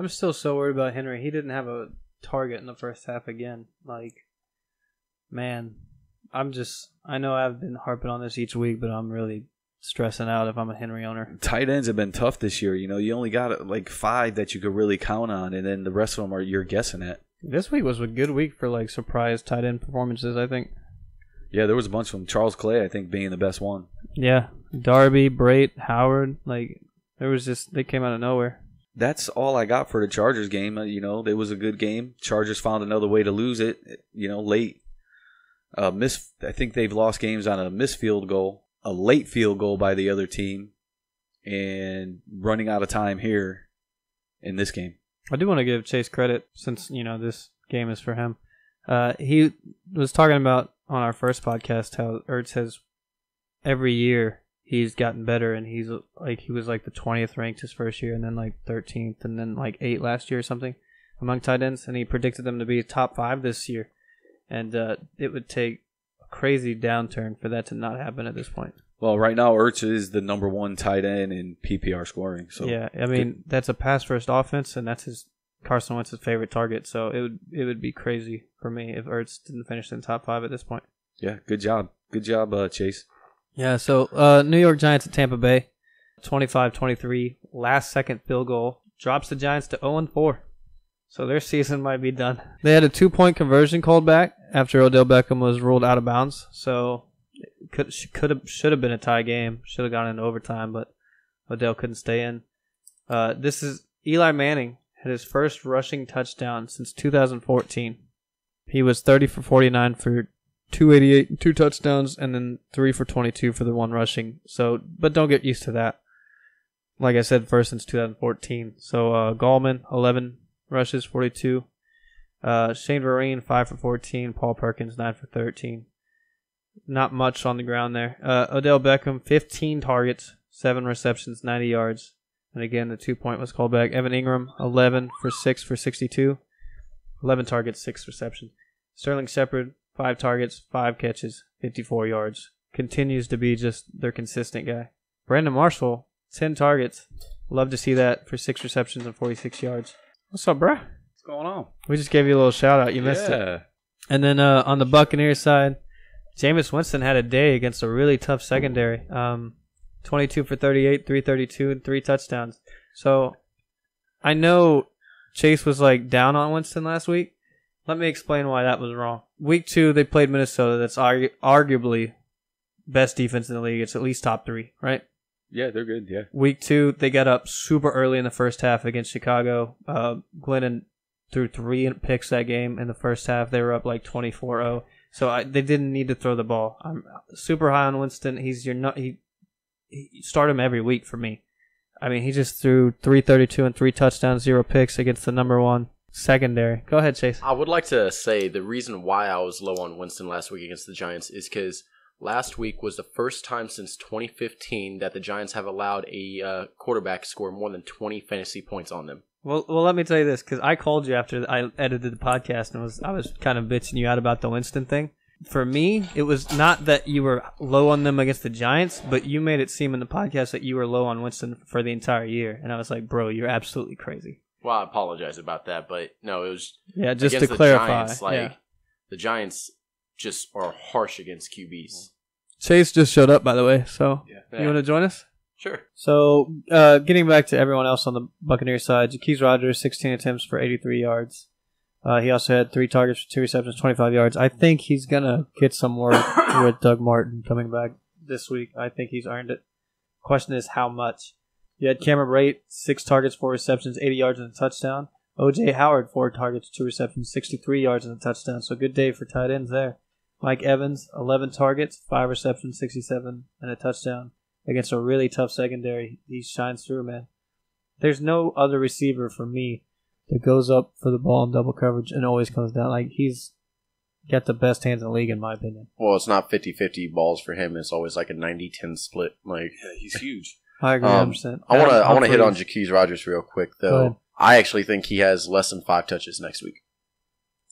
still so worried about Henry. He didn't have a target in the first half again. Man, I know I've been harping on this each week, but I'm really stressing out if I'm a Henry owner. Tight ends have been tough this year. You only got 5 that you could really count on, and then the rest of them you're guessing at. This week was a good week for surprise tight end performances, I think. Yeah, there was a bunch of them. Charles Clay, I think, being the best one. Yeah, Darby, Brait, Howard, they came out of nowhere. that's all I got for the Chargers game. It was a good game. Chargers found another way to lose it, late. I think they've lost games on a missed field goal, a late field goal by the other team, and running out of time here in this game. I do want to give Chase credit since, this game is for him. He was talking about on our first podcast how Ertz has every year he's gotten better, and he was like the 20th ranked his first year, and then like 13th, and then like 8 last year or something among tight ends, and he predicted them to be top 5 this year. And it would take a crazy downturn for that to not happen at this point. Well, right now, Ertz is the number 1 tight end in PPR scoring. So yeah, I mean, that's a pass-first offense, and that's Carson Wentz's favorite target. So it would be crazy for me if Ertz didn't finish in top 5 at this point. Yeah, good job. Good job, Chase. Yeah, so New York Giants at Tampa Bay, 25-23, last-second field goal, drops the Giants to 0-4. So their season might be done. They had a 2-point conversion called back after Odell Beckham was ruled out of bounds. So it should have been a tie game. Should have gone into overtime, but Odell couldn't stay in. This is Eli Manning had his first rushing touchdown since 2014. He was 30 for 49 for 288 and 2 touchdowns, and then 3 for 22 for the 1 rushing. So, but don't get used to that. Like I said, first since 2014. So Gallman 11. Rushes, 42. Shane Vereen, 5 for 14. Paul Perkins, 9 for 13. Not much on the ground there. Odell Beckham, 15 targets, 7 receptions, 90 yards. And again, the 2-point was called back. Evan Ingram, 11 for 6 for 62. 11 targets, 6 receptions. Sterling Shepard, 5 targets, 5 catches, 54 yards. Continues to be just their consistent guy. Brandon Marshall, 10 targets. Love to see that for 6 receptions and 46 yards. What's up, bro? What's going on? We just gave you a little shout out. You missed it. And then on the Buccaneers side, Jameis Winston had a day against a really tough secondary. 22 for 38, 332, and 3 touchdowns. So I know Chase was like down on Winston last week. Let me explain why that was wrong. Week 2, they played Minnesota. That's arguably best defense in the league. It's at least top 3, right? Yeah, they're good, yeah. Week 2, they got up super early in the first half against Chicago. Glennon threw 3 picks that game in the first half. They were up like 24-0. So they didn't need to throw the ball. I'm super high on Winston. He start him every week for me. I mean, he just threw 332 and 3 touchdowns, 0 picks against the number 1 secondary. Go ahead, Chase. I would like to say the reason why I was low on Winston last week against the Giants is because last week was the first time since 2015 that the Giants have allowed a quarterback score more than 20 fantasy points on them. Well, let me tell you this, because I called you after I edited the podcast, and I was kind of bitching you out about the Winston thing. For me, it was not that you were low on them against the Giants, but you made it seem in the podcast that you were low on Winston for the entire year. And I was like, bro, you're absolutely crazy. Well, I apologize about that, but no, it was just to clarify. Giants, the Giants just are harsh against QBs. Chase just showed up, by the way, so you want to join us? Sure. So, getting back to everyone else on the Buccaneers side, Jaquez Rodgers, 16 attempts for 83 yards. He also had 3 targets for 2 receptions, 25 yards. I think he's going to get some work with Doug Martin coming back this week. I think he's earned it. Question is how much. You had Cameron Brate, 6 targets, 4 receptions, 80 yards and a touchdown. O.J. Howard, 4 targets, 2 receptions, 63 yards and a touchdown. So good day for tight ends there. Mike Evans, 11 targets, 5 receptions, 67 and a touchdown. Against a really tough secondary, he shines through, man. There's no other receiver for me that goes up for the ball in double coverage and always comes down. Like, he's got the best hands in the league, in my opinion. Well, it's not 50-50 balls for him. It's always like a 90-10 split. Like, yeah, he's huge. I agree 100%. I want to hit on Jaquez Rodgers real quick, though. I actually think he has less than 5 touches next week.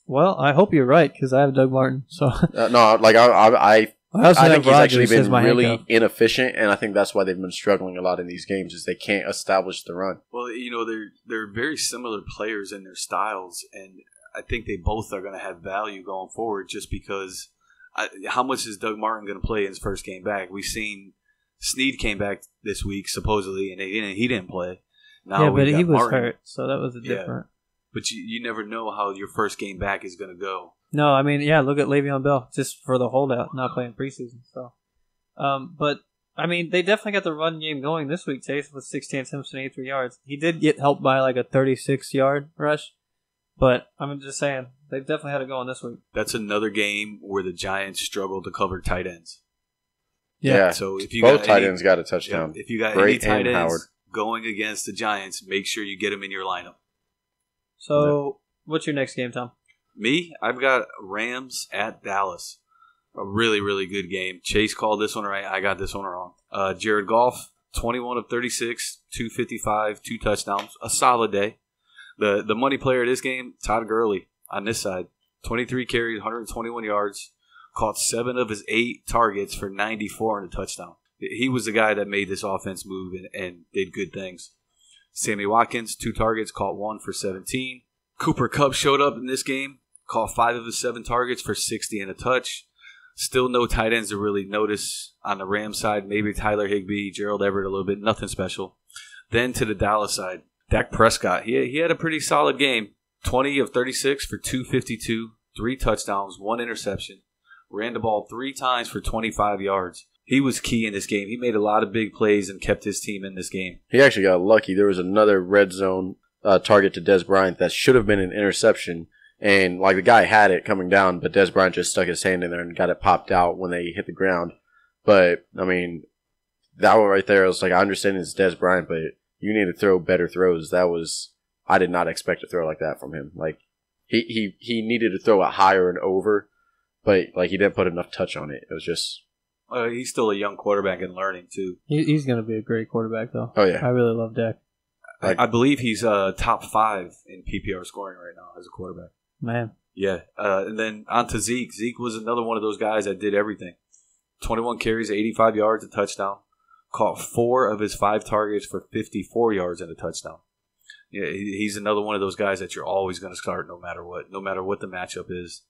Well, I hope you're right, because I have Doug Martin. So no, like I think he's actually been really handcuff. inefficient, and I think that's why they've been struggling a lot in these games, is they can't establish the run. Well, they're very similar players in their styles, and I think they both are going to have value going forward just because how much is Doug Martin going to play in his first game back? We've seen Snead came back this week, supposedly, and he didn't play. Now but he was Martin. Hurt, so that was different. But you never know how your first game back is going to go. No, I mean, look at Le'Veon Bell, just for the holdout, not playing preseason. So, but I mean, they definitely got the run game going this week, Chase, with 16 attempts and 83 yards. He did get helped by like a 36-yard rush, but I'm just saying, they've definitely had it going this week. That's another game where the Giants struggle to cover tight ends. Yeah. So if you both got tight ends got a touchdown. If you got Great any tight and ends Howard. going against the Giants, make sure you get them in your lineup. So, what's your next game, Tom? Me, I've got Rams at Dallas. A really, really good game. Chase called this one right. I got this one wrong. Jared Goff, 21 of 36, 255, 2 touchdowns. A solid day. The money player of this game, Todd Gurley on this side. 23 carries, 121 yards. Caught 7 of his 8 targets for 94 and a touchdown. He was the guy that made this offense move and did good things. Sammy Watkins, 2 targets, caught 1 for 17. Cooper Kupp showed up in this game. Caught 5 of his 7 targets for 60 and a touch. Still no tight ends to really notice on the Rams side. Maybe Tyler Higbee, Gerald Everett a little bit. Nothing special. Then to the Dallas side, Dak Prescott. He had a pretty solid game. 20 of 36 for 252, 3 touchdowns, 1 interception. Ran the ball 3 times for 25 yards. He was key in this game. He made a lot of big plays and kept his team in this game. He actually got lucky. There was another red zone target to Des Bryant that should have been an interception. And, like, the guy had it coming down, but Des Bryant just stuck his hand in there and got it popped out when they hit the ground. But, I mean, that one right there, I was like, I understand it's Des Bryant, but you need to throw better throws. I did not expect a throw like that from him. Like, he needed to throw it higher and over, but, like, he didn't put enough touch on it. It was just... he's still a young quarterback and learning, too. He's going to be a great quarterback, though. Oh, yeah. I really love Dak. I believe he's top 5 in PPR scoring right now as a quarterback. Man. Yeah. And then on to Zeke. Zeke was another one of those guys that did everything. 21 carries, 85 yards, a touchdown. Caught 4 of his 5 targets for 54 yards and a touchdown. Yeah, he's another one of those guys that you're always going to start no matter what the matchup is.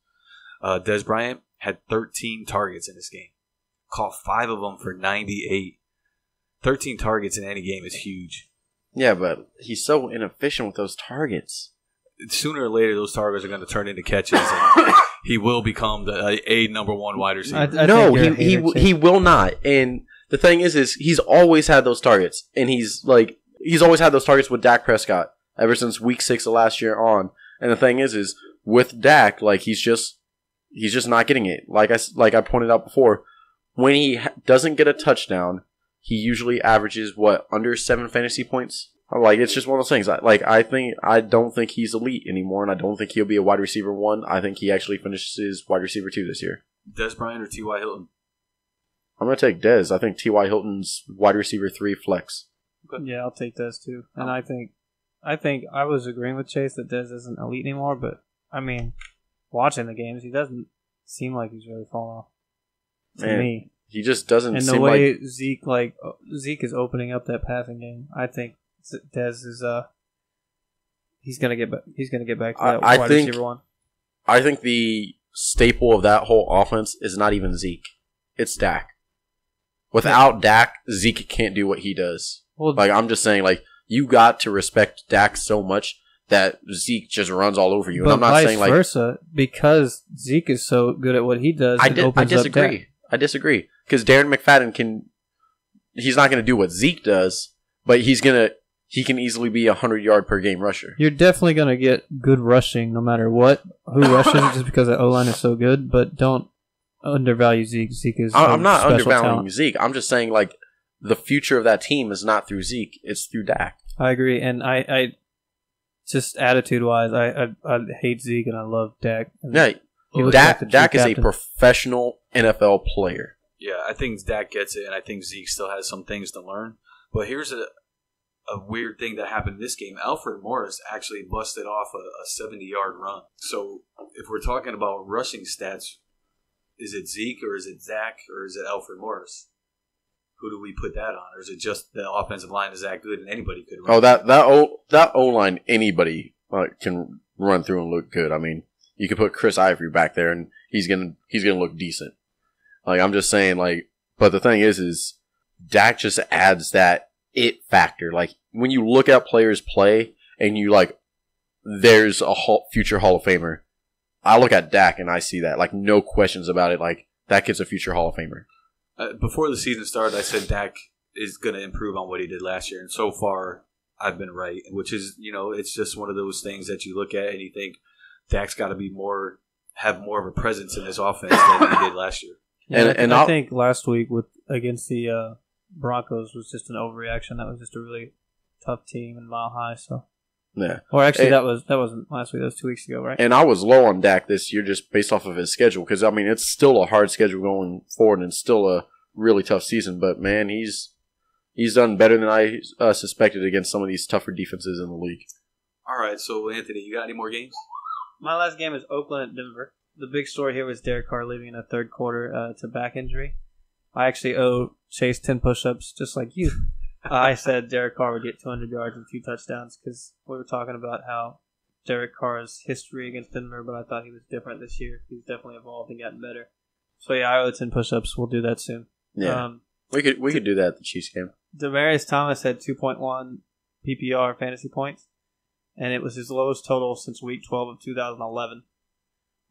Des Bryant had 13 targets in this game. Caught 5 of them for 98. 13 targets in any game is huge. Yeah, but he's so inefficient with those targets. Sooner or later, those targets are going to turn into catches, and he will become a number 1 wide receiver. No, he will not. And the thing is he's always had those targets, and he's always had those targets with Dak Prescott ever since week 6 of last year on. And the thing is with Dak, like he's just not getting it. Like I pointed out before, when he doesn't get a touchdown, he usually averages under 7 fantasy points. Like, it's just one of those things. I don't think he's elite anymore, and I don't think he'll be a wide receiver 1. I think he actually finishes wide receiver 2 this year. Des Bryant or T.Y. Hilton? I'm going to take Dez. I think T.Y. Hilton's wide receiver 3 flex. Yeah, I'll take Dez too. And I think I was agreeing with Chase that Dez isn't elite anymore, but, I mean, watching the games, he doesn't seem like he's really fallen off. To me. He just doesn't and seem the way like... Zeke is opening up that passing game, I think Dez is he's gonna get back to that wide receiver 1. I think the staple of that whole offense is not even Zeke; it's Dak. Without Dak, Zeke can't do what he does. Well, I'm just saying, you got to respect Dak so much that Zeke just runs all over you. But and I'm not saying vice versa, because Zeke is so good at what he does. I disagree. I disagree because Darren McFadden he's not going to do what Zeke does, but he can easily be a 100-yard per game rusher. You're definitely going to get good rushing no matter who rushes just because the O-line is so good, but don't undervalue Zeke. Zeke is I'm not undervaluing talent. Zeke. I'm just saying, the future of that team is not through Zeke. It's through Dak. I agree, and I just attitude-wise, I hate Zeke and I love Dak. Yeah, Dak is a professional NFL player. Yeah, I think Dak gets it, and I think Zeke still has some things to learn. But here's a weird thing that happened in this game. Alfred Morris actually busted off a 70-yard run. So if we're talking about rushing stats, is it Zeke or is it Zach or is it Alfred Morris? Who do we put that on? Or is it just the offensive line is that good and anybody could run? Oh, that O-line, anybody can run through and look good. I mean, you could put Chris Ivory back there and he's gonna look decent. I'm just saying, but the thing is Dak just adds that it factor. When you look at players play and you there's a future Hall of Famer, I look at Dak and I see that. No questions about it. That kid's a future Hall of Famer. Before the season started, I said Dak is going to improve on what he did last year. And so far, I've been right, which is, it's just one of those things that you look at and you think Dak's got to have more of a presence in this offense than he did last year. Yeah, and I think last week against the Broncos was just an overreaction. That was just a really tough team in Mile High. So yeah, or actually that wasn't last week. That was 2 weeks ago, right? And I was low on Dak this year just based off of his schedule because it's still a hard schedule going forward and still a really tough season. But man, he's done better than I suspected against some of these tougher defenses in the league. All right, so Anthony, you got any more games? My last game is Oakland at Denver. The big story here was Derek Carr leaving in the third quarter to back injury. I actually owe Chase 10 push-ups, just like you. I said Derek Carr would get 200 yards and 2 touchdowns because we were talking about how Derek Carr's history against Denver, but I thought he was different this year. He's definitely evolved and gotten better. So yeah, I owe 10 push-ups. We'll do that soon. Yeah, we could do that at the Chiefs game. Demaryius Thomas had 2.1 PPR fantasy points, and it was his lowest total since Week 12 of 2011.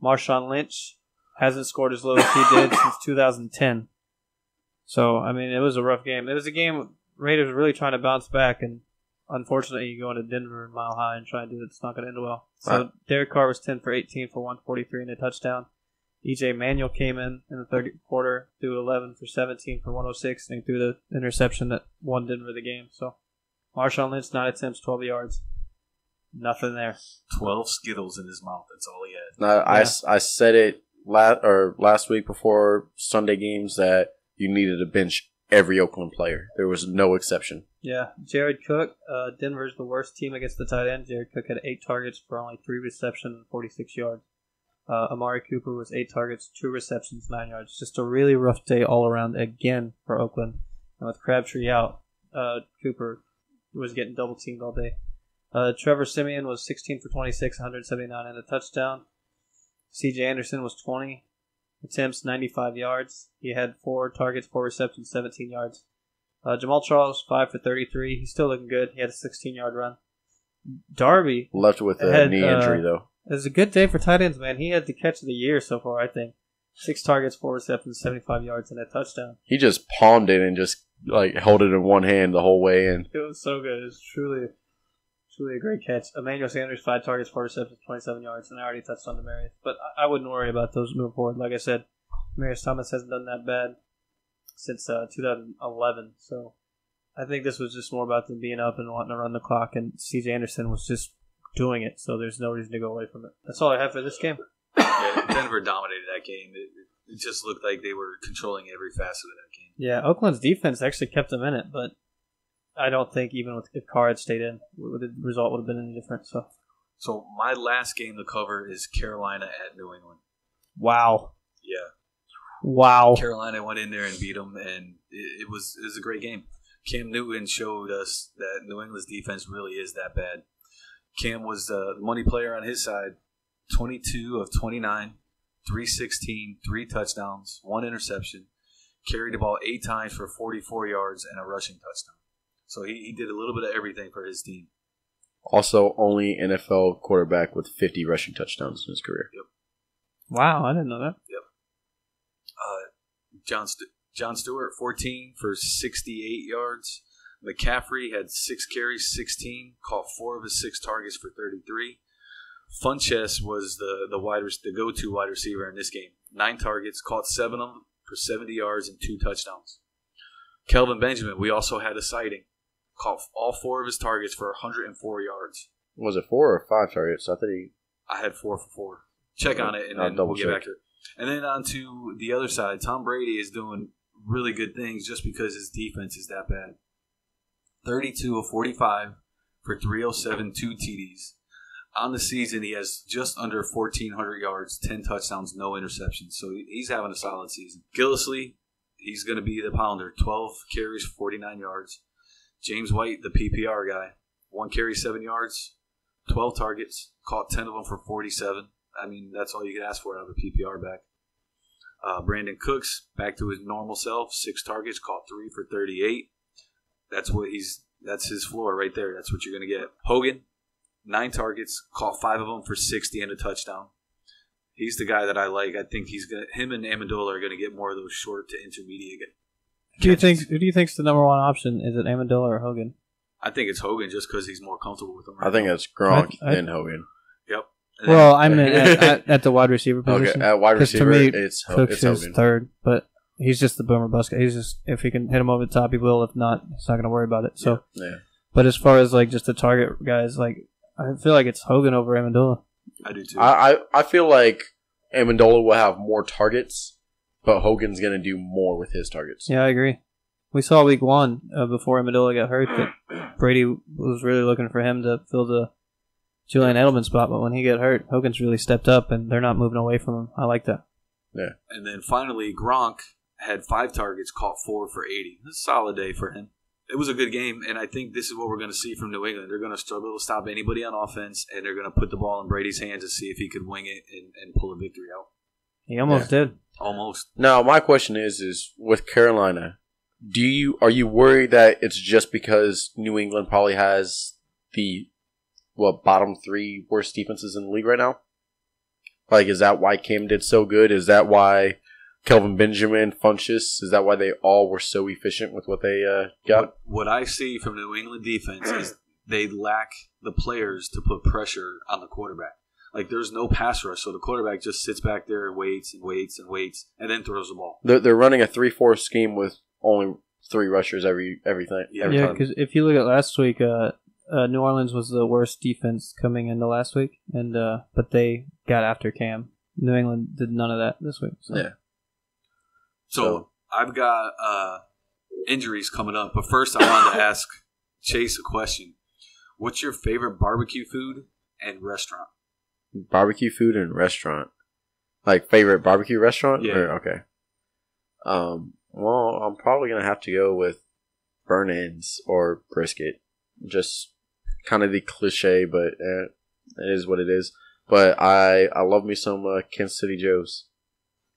Marshawn Lynch hasn't scored as low as he did since 2010. So, it was a rough game. It was a game Raiders were really trying to bounce back, and unfortunately, you go into Denver and Mile High and try and do it. It's not going to end well. So, Derek Carr was 10 for 18 for 143 and a touchdown. E.J. Manuel came in the third quarter, threw 11 for 17 for 106, and he threw the interception that won Denver the game. So, Marshawn Lynch, 9 attempts, 12 yards. Nothing there. 12 Skittles in his mouth. That's all he had. I said it last week before Sunday games that you needed to bench every Oakland player. There was no exception. Yeah. Jared Cook, Denver's the worst team against the tight end. Jared Cook had 8 targets for only 3 receptions and 46 yards. Amari Cooper was 8 targets, 2 receptions, 9 yards. Just a really rough day all around again for Oakland. And with Crabtree out, Cooper was getting double teamed all day. Trevor Siemian was 16 for 26, 179 and a touchdown. C.J. Anderson was 20 attempts, 95 yards. He had 4 targets, 4 receptions, 17 yards. Jamal Charles, 5 for 33. He's still looking good. He had a 16-yard run. Darby left with a knee injury, though. It was a good day for tight ends, man. He had the catch of the year so far, I think. 6 targets, 4 receptions, 75 yards, and a touchdown. He just palmed it and just held it in one hand the whole way in. It was so good. It was truly a great catch. Emmanuel Sanders, 5 targets, 4 receptions, 27 yards, and I already touched on Demaryius. But I wouldn't worry about those moving forward. Like I said, Demaryius Thomas hasn't done that bad since 2011. So I think this was just more about them being up and wanting to run the clock, and C.J. Anderson was just doing it, so there's no reason to go away from it. That's all I have for this game. Yeah, Denver dominated that game. It just looked like they were controlling every facet of that game. Yeah, Oakland's defense actually kept them in it, but I don't think even if Carr had stayed in, the result would have been any different. So my last game to cover is Carolina at New England. Wow. Yeah. Wow. Carolina went in there and beat them, and it was a great game. Cam Newton showed us that New England's defense really is that bad. Cam was the money player on his side, 22 of 29, 316, 3 touchdowns, 1 interception, carried the ball 8 times for 44 yards and a rushing touchdown. So he did a little bit of everything for his team. Also, only NFL quarterback with 50 rushing touchdowns in his career. Yep. Wow, I didn't know that. Yep. John Stewart, 14 for 68 yards. McCaffrey had 6 carries, 16, caught 4 of his 6 targets for 33. Funchess was the go-to wide receiver in this game. 9 targets, caught 7 of them for 70 yards and 2 touchdowns. Kelvin Benjamin, we also had a sighting. Caught all 4 of his targets for 104 yards. Was it 4 or 5 targets? I had 4 for 4. Check on it, and then we'll get back to it. And then on to the other side. Tom Brady is doing really good things just because his defense is that bad. 32 of 45 for 307, 2 TDs. On the season, he has just under 1,400 yards, 10 touchdowns, no interceptions. So he's having a solid season. Gillislee, he's going to be the pounder. 12 carries, 49 yards. James White, the PPR guy, 1 carry, 7 yards, 12 targets, caught 10 of them for 47. I mean, that's all you can ask for out of a PPR back. Brandon Cooks, back to his normal self, 6 targets, caught 3 for 38. That's his floor right there. That's what you're going to get. Hogan, 9 targets, caught 5 of them for 60 and a touchdown. He's the guy that I like. I think him and Amendola are gonna get more of those short to intermediate. Who do you think's the number one option? Is it Amendola or Hogan? I think it's Hogan just because he's more comfortable with him. I think it's Gronk and Hogan. Yep. Well, I mean at the wide receiver position. Okay, at wide receiver, to me, it's Cook's Hogan. third, but he's just the boomer bust guy. He's just, if he can hit him over the top, he will. If not, he's not going to worry about it. So, yeah. But as far as like just the target guys, like I feel like it's Hogan over Amendola. I do too. I feel like Amendola will have more targets, but Hogan's going to do more with his targets. Yeah, I agree. We saw week one before Amendola got hurt that Brady was really looking for him to fill the Julian Edelman spot, but when he got hurt, Hogan's really stepped up, and they're not moving away from him. I like that. Yeah. And then finally, Gronk had 5 targets, caught 4 for 80. It's a solid day for him. It was a good game, and I think this is what we're going to see from New England. They're going to struggle to stop anybody on offense, and they're going to put the ball in Brady's hands to see if he could wing it and pull a victory out. He almost did. Almost. Now, my question is with Carolina, are you worried that it's just because New England probably has the bottom 3 worst defenses in the league right now? Like, is that why Cam did so good? Is that why Kelvin Benjamin, Funchess, is that why they all were so efficient with what they got? What I see from the New England defense is they lack the players to put pressure on the quarterback. Like, there's no pass rush, so the quarterback just sits back there and waits and waits and waits, and then throws the ball. They're running a 3-4 scheme with only 3 rushers every time. Yeah, because if you look at last week, New Orleans was the worst defense coming into last week, and but they got after Cam. New England did none of that this week. So. Yeah. So I've got injuries coming up, but first I wanted to ask Chase a question. What's your favorite barbecue food and restaurant? Barbecue food and restaurant. Like, favorite barbecue restaurant? Yeah. Okay. Well, I'm probably going to have to go with burn ends or brisket. Just kind of the cliche, but it is what it is. But I love me some Kansas City Joe's.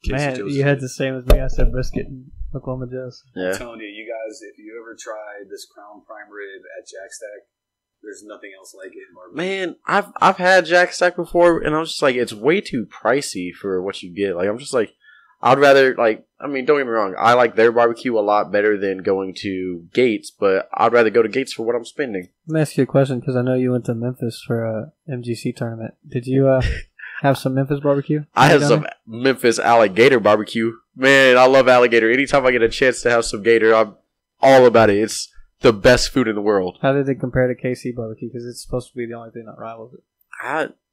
Man, you had the same as me. I said brisket and Oklahoma Joe's. Yeah. I'm telling you guys, if you ever try this Crown Prime Rib at Jack Stack, there's nothing else like it in barbecue. Man, I've had Jack Stack before, and I'm just like, it's way too pricey for what you get. Like, I'm just like, I'd rather, like, I mean, don't get me wrong, I like their barbecue a lot better than going to Gates, but I'd rather go to Gates for what I'm spending. Let me ask you a question, because I know you went to Memphis for a MGC tournament. Did you have some Memphis barbecue? I had some Memphis alligator barbecue. Man, I love alligator. Anytime I get a chance to have some gator, I'm all about it. It's the best food in the world. How did it compare to KC barbecue? Because it's supposed to be the only thing that rivals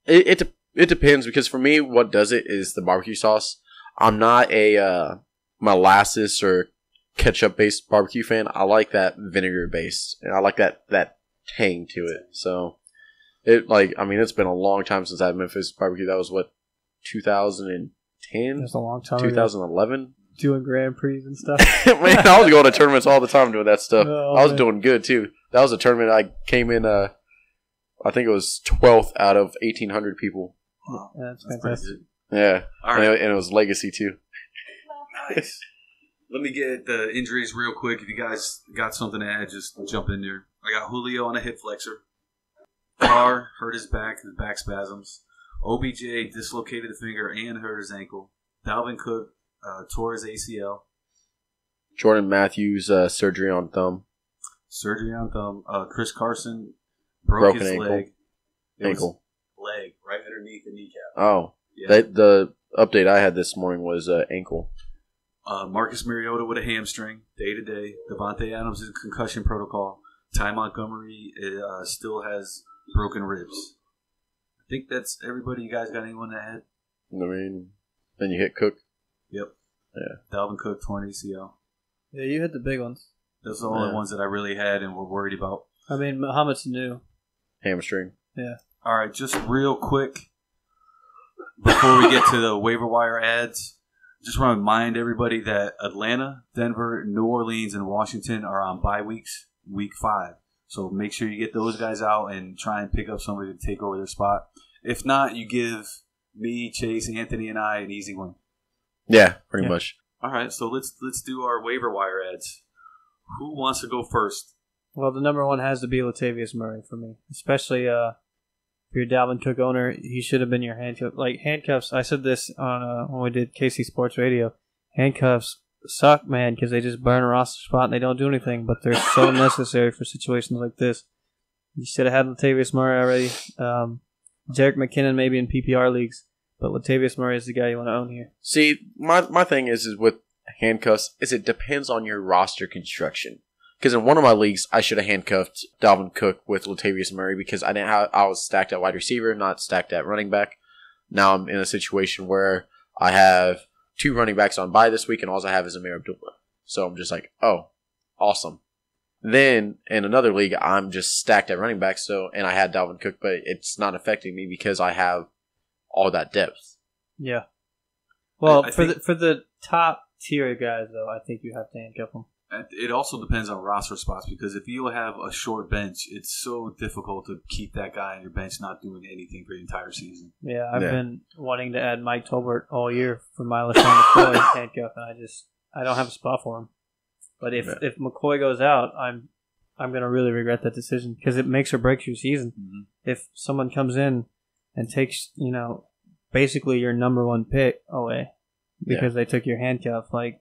it. It depends, because for me, what does it is the barbecue sauce. I'm not a molasses or ketchup-based barbecue fan. I like that vinegar-based, and I like that tang to it. So, it's been a long time since I had Memphis barbecue. That was, 2010? That's a long time 2011? Doing Grand Prix and stuff. Man, I was going to tournaments all the time doing that stuff. Oh, I was doing good, too. That was a tournament I came in, I think it was 12th out of 1,800 people. Wow. Yeah, that's fantastic. Yeah. All right. And it was legacy, too. Nice. Let me get the injuries real quick. If you guys got something to add, just jump in there. I got Julio on a hip flexor. Carr hurt his back spasms. OBJ dislocated the finger and hurt his ankle. Dalvin Cook tore his ACL. Jordan Matthews surgery on thumb. Chris Carson broke his ankle. leg. Ankle. Leg right underneath the kneecap. Oh. Yeah. The update I had this morning was ankle. Marcus Mariota with a hamstring, day-to-day. Devontae Adams is in concussion protocol. Ty Montgomery still has broken ribs. I think that's everybody. You guys got anyone to add? I mean, then you hit Cook. Yep. Yeah. Dalvin Cook, torn ACL. Yeah, you hit the big ones. Those are the only ones that I really had and were worried about. I mean, Muhammad's new. Hamstring. Yeah. All right, just real quick, before we get to the waiver wire ads, just want to remind everybody that Atlanta, Denver, New Orleans, and Washington are on bye weeks, week 5. So make sure you get those guys out and try and pick up somebody to take over their spot. If not, you give me, Chase, Anthony, and I an easy win. Yeah, pretty much. All right, so let's do our waiver wire ads. Who wants to go first? Well, the number one has to be Latavius Murray for me, especially If you're a Dalvin Cook owner, he should have been your handcuff. Like, handcuffs, I said this on when we did KC Sports Radio. Handcuffs suck, man, because they just burn a roster spot and they don't do anything, but they're so necessary for situations like this. You should have had Latavius Murray already. Jerick McKinnon maybe in PPR leagues, but Latavius Murray is the guy you want to own here. See, my thing is with handcuffs is it depends on your roster construction. Because in one of my leagues, I should have handcuffed Dalvin Cook with Latavius Murray because I was stacked at wide receiver, not stacked at running back. Now I'm in a situation where I have 2 running backs on bye this week, and all I have is Amir Abdullah. So I'm just like, oh, awesome. Then in another league, I'm just stacked at running back, and I had Dalvin Cook, but it's not affecting me because I have all that depth. Yeah. Well, for the top tier guys, though, I think you have to handcuff them. It also depends on roster spots because if you have a short bench, it's so difficult to keep that guy on your bench not doing anything for the entire season. Yeah, I've been wanting to add Mike Tolbert all year for my LeSean McCoy handcuff, and I don't have a spot for him. But if McCoy goes out, I'm going to really regret that decision because it makes or breaks your season. Mm-hmm. If someone comes in and takes, basically your number 1 pick away because they took your handcuff, like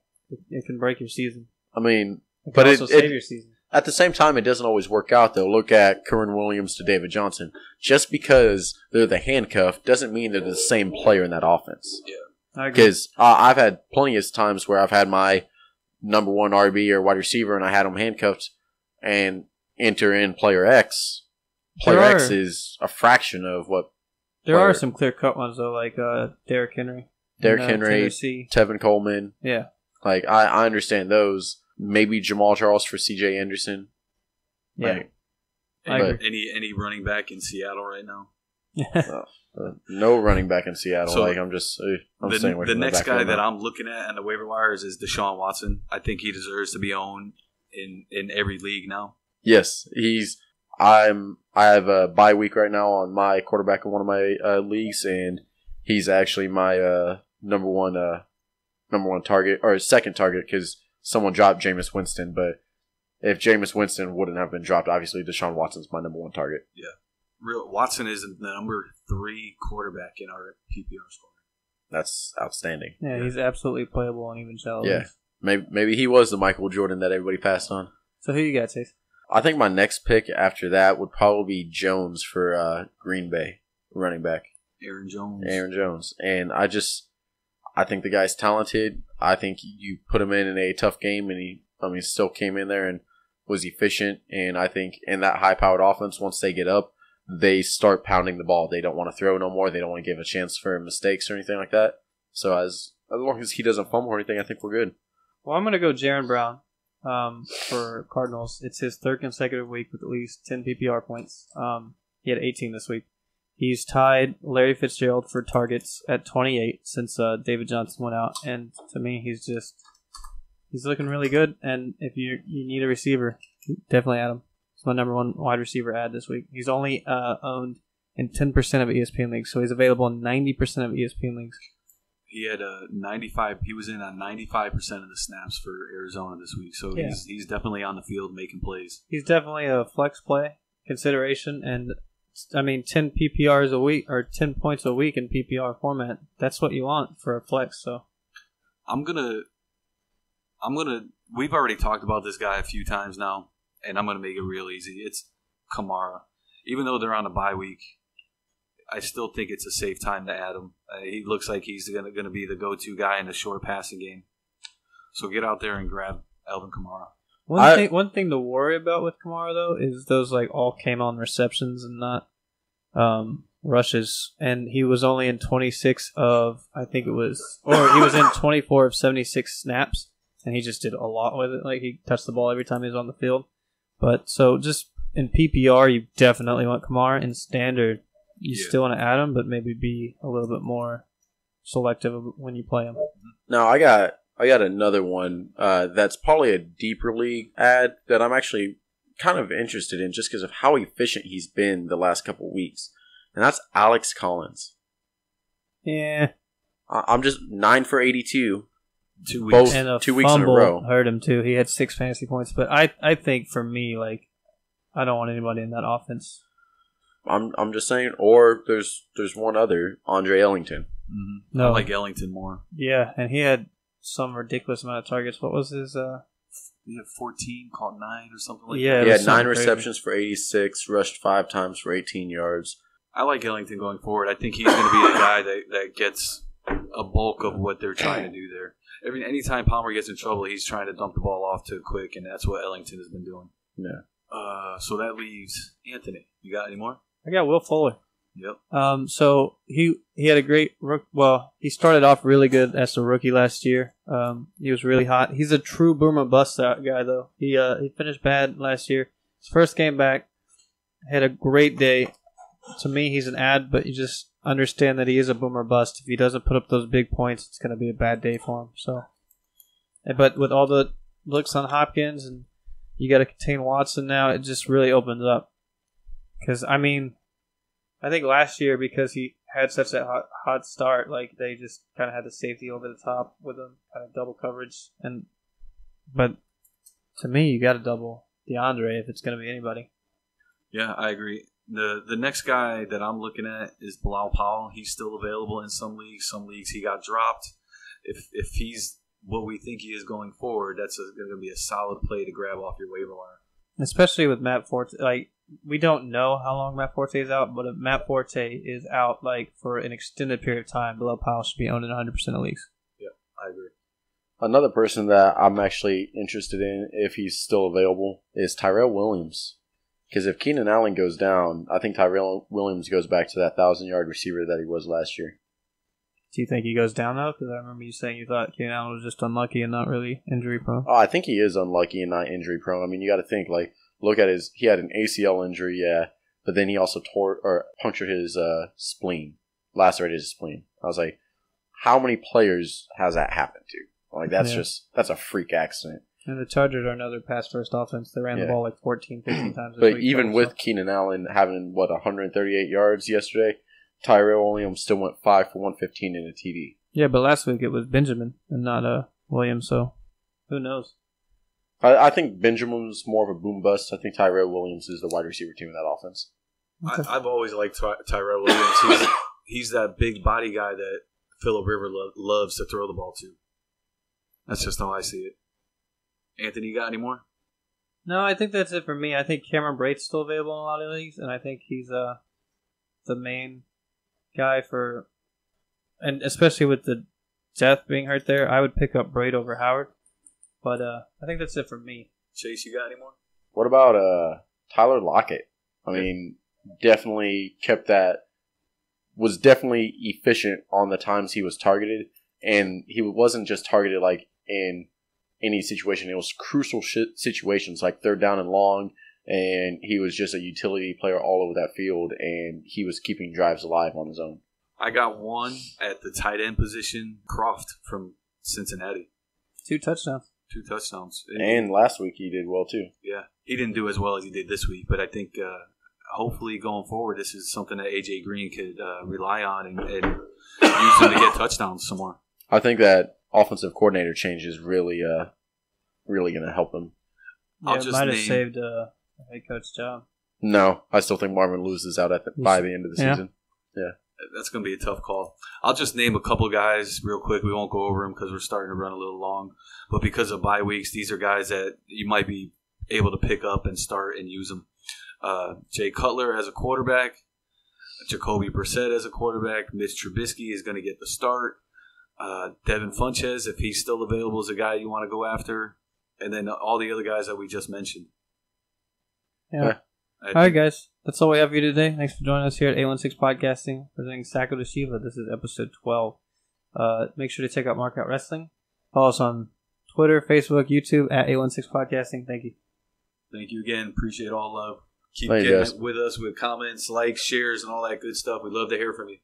it can break your season. I mean, but it save your season. At the same time, it doesn't always work out, though. Look at Kyren Williams to David Johnson. Just because they're the handcuff doesn't mean they're the same player in that offense. Yeah, because I've had plenty of times where I've had my number 1 RB or wide receiver, and I had them handcuffed, and enter in player X. Player X is a fraction of what. There are some clear-cut ones, though, like Derrick Henry. Tevin Coleman. Yeah. Like, I understand those. Maybe Jamal Charles for C.J. Anderson. Yeah. Any running back in Seattle right now? No running back in Seattle. So I'm staying away the from next that guy that I'm looking at on the waiver wires is Deshaun Watson. I think he deserves to be owned in every league now. Yes, I have a bye week right now on my quarterback in one of my leagues, and he's actually my number one target or second target because someone dropped Jameis Winston. But if Jameis Winston wouldn't have been dropped, obviously Deshaun Watson's my number 1 target. Yeah, Watson is the number 3 quarterback in our PPR score. That's outstanding. Yeah, he's absolutely playable on even shallow. Yeah, maybe he was the Michael Jordan that everybody passed on. So who you got, Chase? I think my next pick after that would probably be Jones for Green Bay, running back. Aaron Jones. And I think the guy's talented. I think you put him in a tough game, and he still came in there and was efficient. And I think in that high-powered offense, once they get up, they start pounding the ball. They don't want to throw no more. They don't want to give a chance for mistakes or anything like that. So as long as he doesn't fumble or anything, I think we're good. Well, I'm going to go Jaron Brown for Cardinals. It's his 3rd consecutive week with at least 10 PPR points. He had 18 this week. He's tied Larry Fitzgerald for targets at 28 since David Johnson went out. And to me, he's looking really good. And if you need a receiver, definitely add him. He's my number 1 wide receiver ad this week. He's only owned in 10% of ESPN leagues, so he's available in 90% of ESPN leagues. He had 95. He was in on 95% of the snaps for Arizona this week, so he's definitely on the field making plays. He's definitely a flex play consideration, and 10 PPRs a week or 10 points a week in PPR format. That's what you want for a flex. So I'm gonna. We've already talked about this guy a few times now, and I'm gonna make it real easy. It's Kamara. Even though they're on a bye week, I still think it's a safe time to add him. He looks like he's going to be the go-to guy in the short passing game. So get out there and grab Alvin Kamara. One thing to worry about with Kamara, though, is those all came on receptions and not rushes. And he was only in 26 of, I think it was, or he was in 24 of 76 snaps, and he just did a lot with it. Like, he touched the ball every time he was on the field. But so just in PPR, you definitely want Kamara. In standard, you still want to add him, but maybe be a little bit more selective when you play him. No, I got another one that's probably a deeper league ad that I'm actually kind of interested in just because of how efficient he's been the last couple of weeks, and that's Alex Collins. Yeah. I'm just 9 for 82. 2 weeks. And a 2 weeks in a row. Hurt him too. He had 6 fantasy points, but I think for me, I don't want anybody in that offense. I'm just saying. Or there's one other, Andre Ellington. Mm-hmm. No. I like Ellington more. Yeah, and he had some ridiculous amount of targets. What was his? He had 14, caught 9 or something like Yeah, that. He had was 9 something receptions for 86, rushed 5 times for 18 yards. I like Ellington going forward. I think he's going to be the guy that gets a bulk of what they're trying to do there. Anytime Palmer gets in trouble, he's trying to dump the ball off to Quick, and that's what Ellington has been doing. Yeah. So that leaves Anthony. You got any more? I got Will Fuller. Yep. So he had a great he started off really good as a rookie last year. He was really hot. He's a true boomer bust guy though. He finished bad last year. His first game back, had a great day. To me, he's an ad, but you just understand that he is a boomer bust. If he doesn't put up those big points, it's going to be a bad day for him. So, but with all the looks on Hopkins and you got to contain Watson now, it just really opens up. Because I think last year, because he had such a hot start, like they just kind of had the safety over the top with him, kind of double coverage. But to me, you got to double DeAndre if it's going to be anybody. Yeah, I agree. The next guy that I'm looking at is Bilal Powell. He's still available in some leagues. Some leagues he got dropped. If he's what we think he is going forward, that's going to be a solid play to grab off your waiver wire. Especially with Matt Forte, like. We don't know how long Matt Forte is out, but if Matt Forte is out like for an extended period of time, Bilal Powell should be owned in 100% of leagues. Yeah, I agree. Another person that I'm actually interested in, if he's still available, is Tyrell Williams. Because if Keenan Allen goes down, I think Tyrell Williams goes back to that 1,000-yard receiver that he was last year. Do you think he goes down, though? Because I remember you saying you thought Keenan Allen was just unlucky and not really injury-prone. Oh, I think he is unlucky and not injury-prone. I mean, you got to think, like, look at he had an ACL injury, yeah, but then he also punctured his spleen, lacerated his spleen. I was like, how many players has that happened to? Like, that's a freak accident. And the Chargers are another pass-first offense. They ran the ball like 14, 15 times a week. But week. even with Keenan Allen having, 138 yards yesterday, Tyrell Williams still went 5 for 115 in a TD. Yeah, but last week it was Benjamin and not Williams, so who knows? I think Benjamin's more of a boom bust. I think Tyrell Williams is the wide receiver team in that offense. I've always liked Tyrell Williams. He's that big body guy that Phillip Rivers loves to throw the ball to. That's just how I see it. Anthony, you got any more? No, I think that's it for me. I think Cameron Brate's still available in a lot of leagues, and I think he's the main guy for, and especially with the Death being hurt there, I would pick up Brate over Howard. But I think that's it for me. Chase, you got any more? What about Tyler Lockett? I mean, definitely was definitely efficient on the times he was targeted. And he wasn't just targeted like in any situation. It was crucial situations like third down and long. And he was just a utility player all over that field. And he was keeping drives alive on his own. I got one at the tight end position, Croft from Cincinnati. 2 touchdowns. 2 touchdowns. And last week he did well, too. Yeah. He didn't do as well as he did this week, but I think hopefully going forward this is something that A.J. Green could rely on and use him to get touchdowns some more. I think that offensive coordinator change is really going to help him. Yeah, it might have saved a head coach job. No, I still think Marvin loses out by the end of the season. Yeah. That's going to be a tough call. I'll just name a couple guys real quick. We won't go over them because we're starting to run a little long. But because of bye weeks, these are guys that you might be able to pick up and start and use them. Jay Cutler as a quarterback. Jacoby Brissett as a quarterback. Mitch Trubisky is going to get the start. Devin Funchess, if he's still available, is a guy you want to go after. And then all the other guys that we just mentioned. Yeah. All right, guys. That's all we have for you today. Thanks for joining us here at 816 Podcasting, presenting Sacko to Shiva. This is episode 12. Make sure to check out Markout Wrestling. Follow us on Twitter, Facebook, YouTube at 816 Podcasting. Thank you. Thank you again. Appreciate all love. Keep Thank getting you, guys. with us with comments, likes, shares, and all that good stuff. We'd love to hear from you.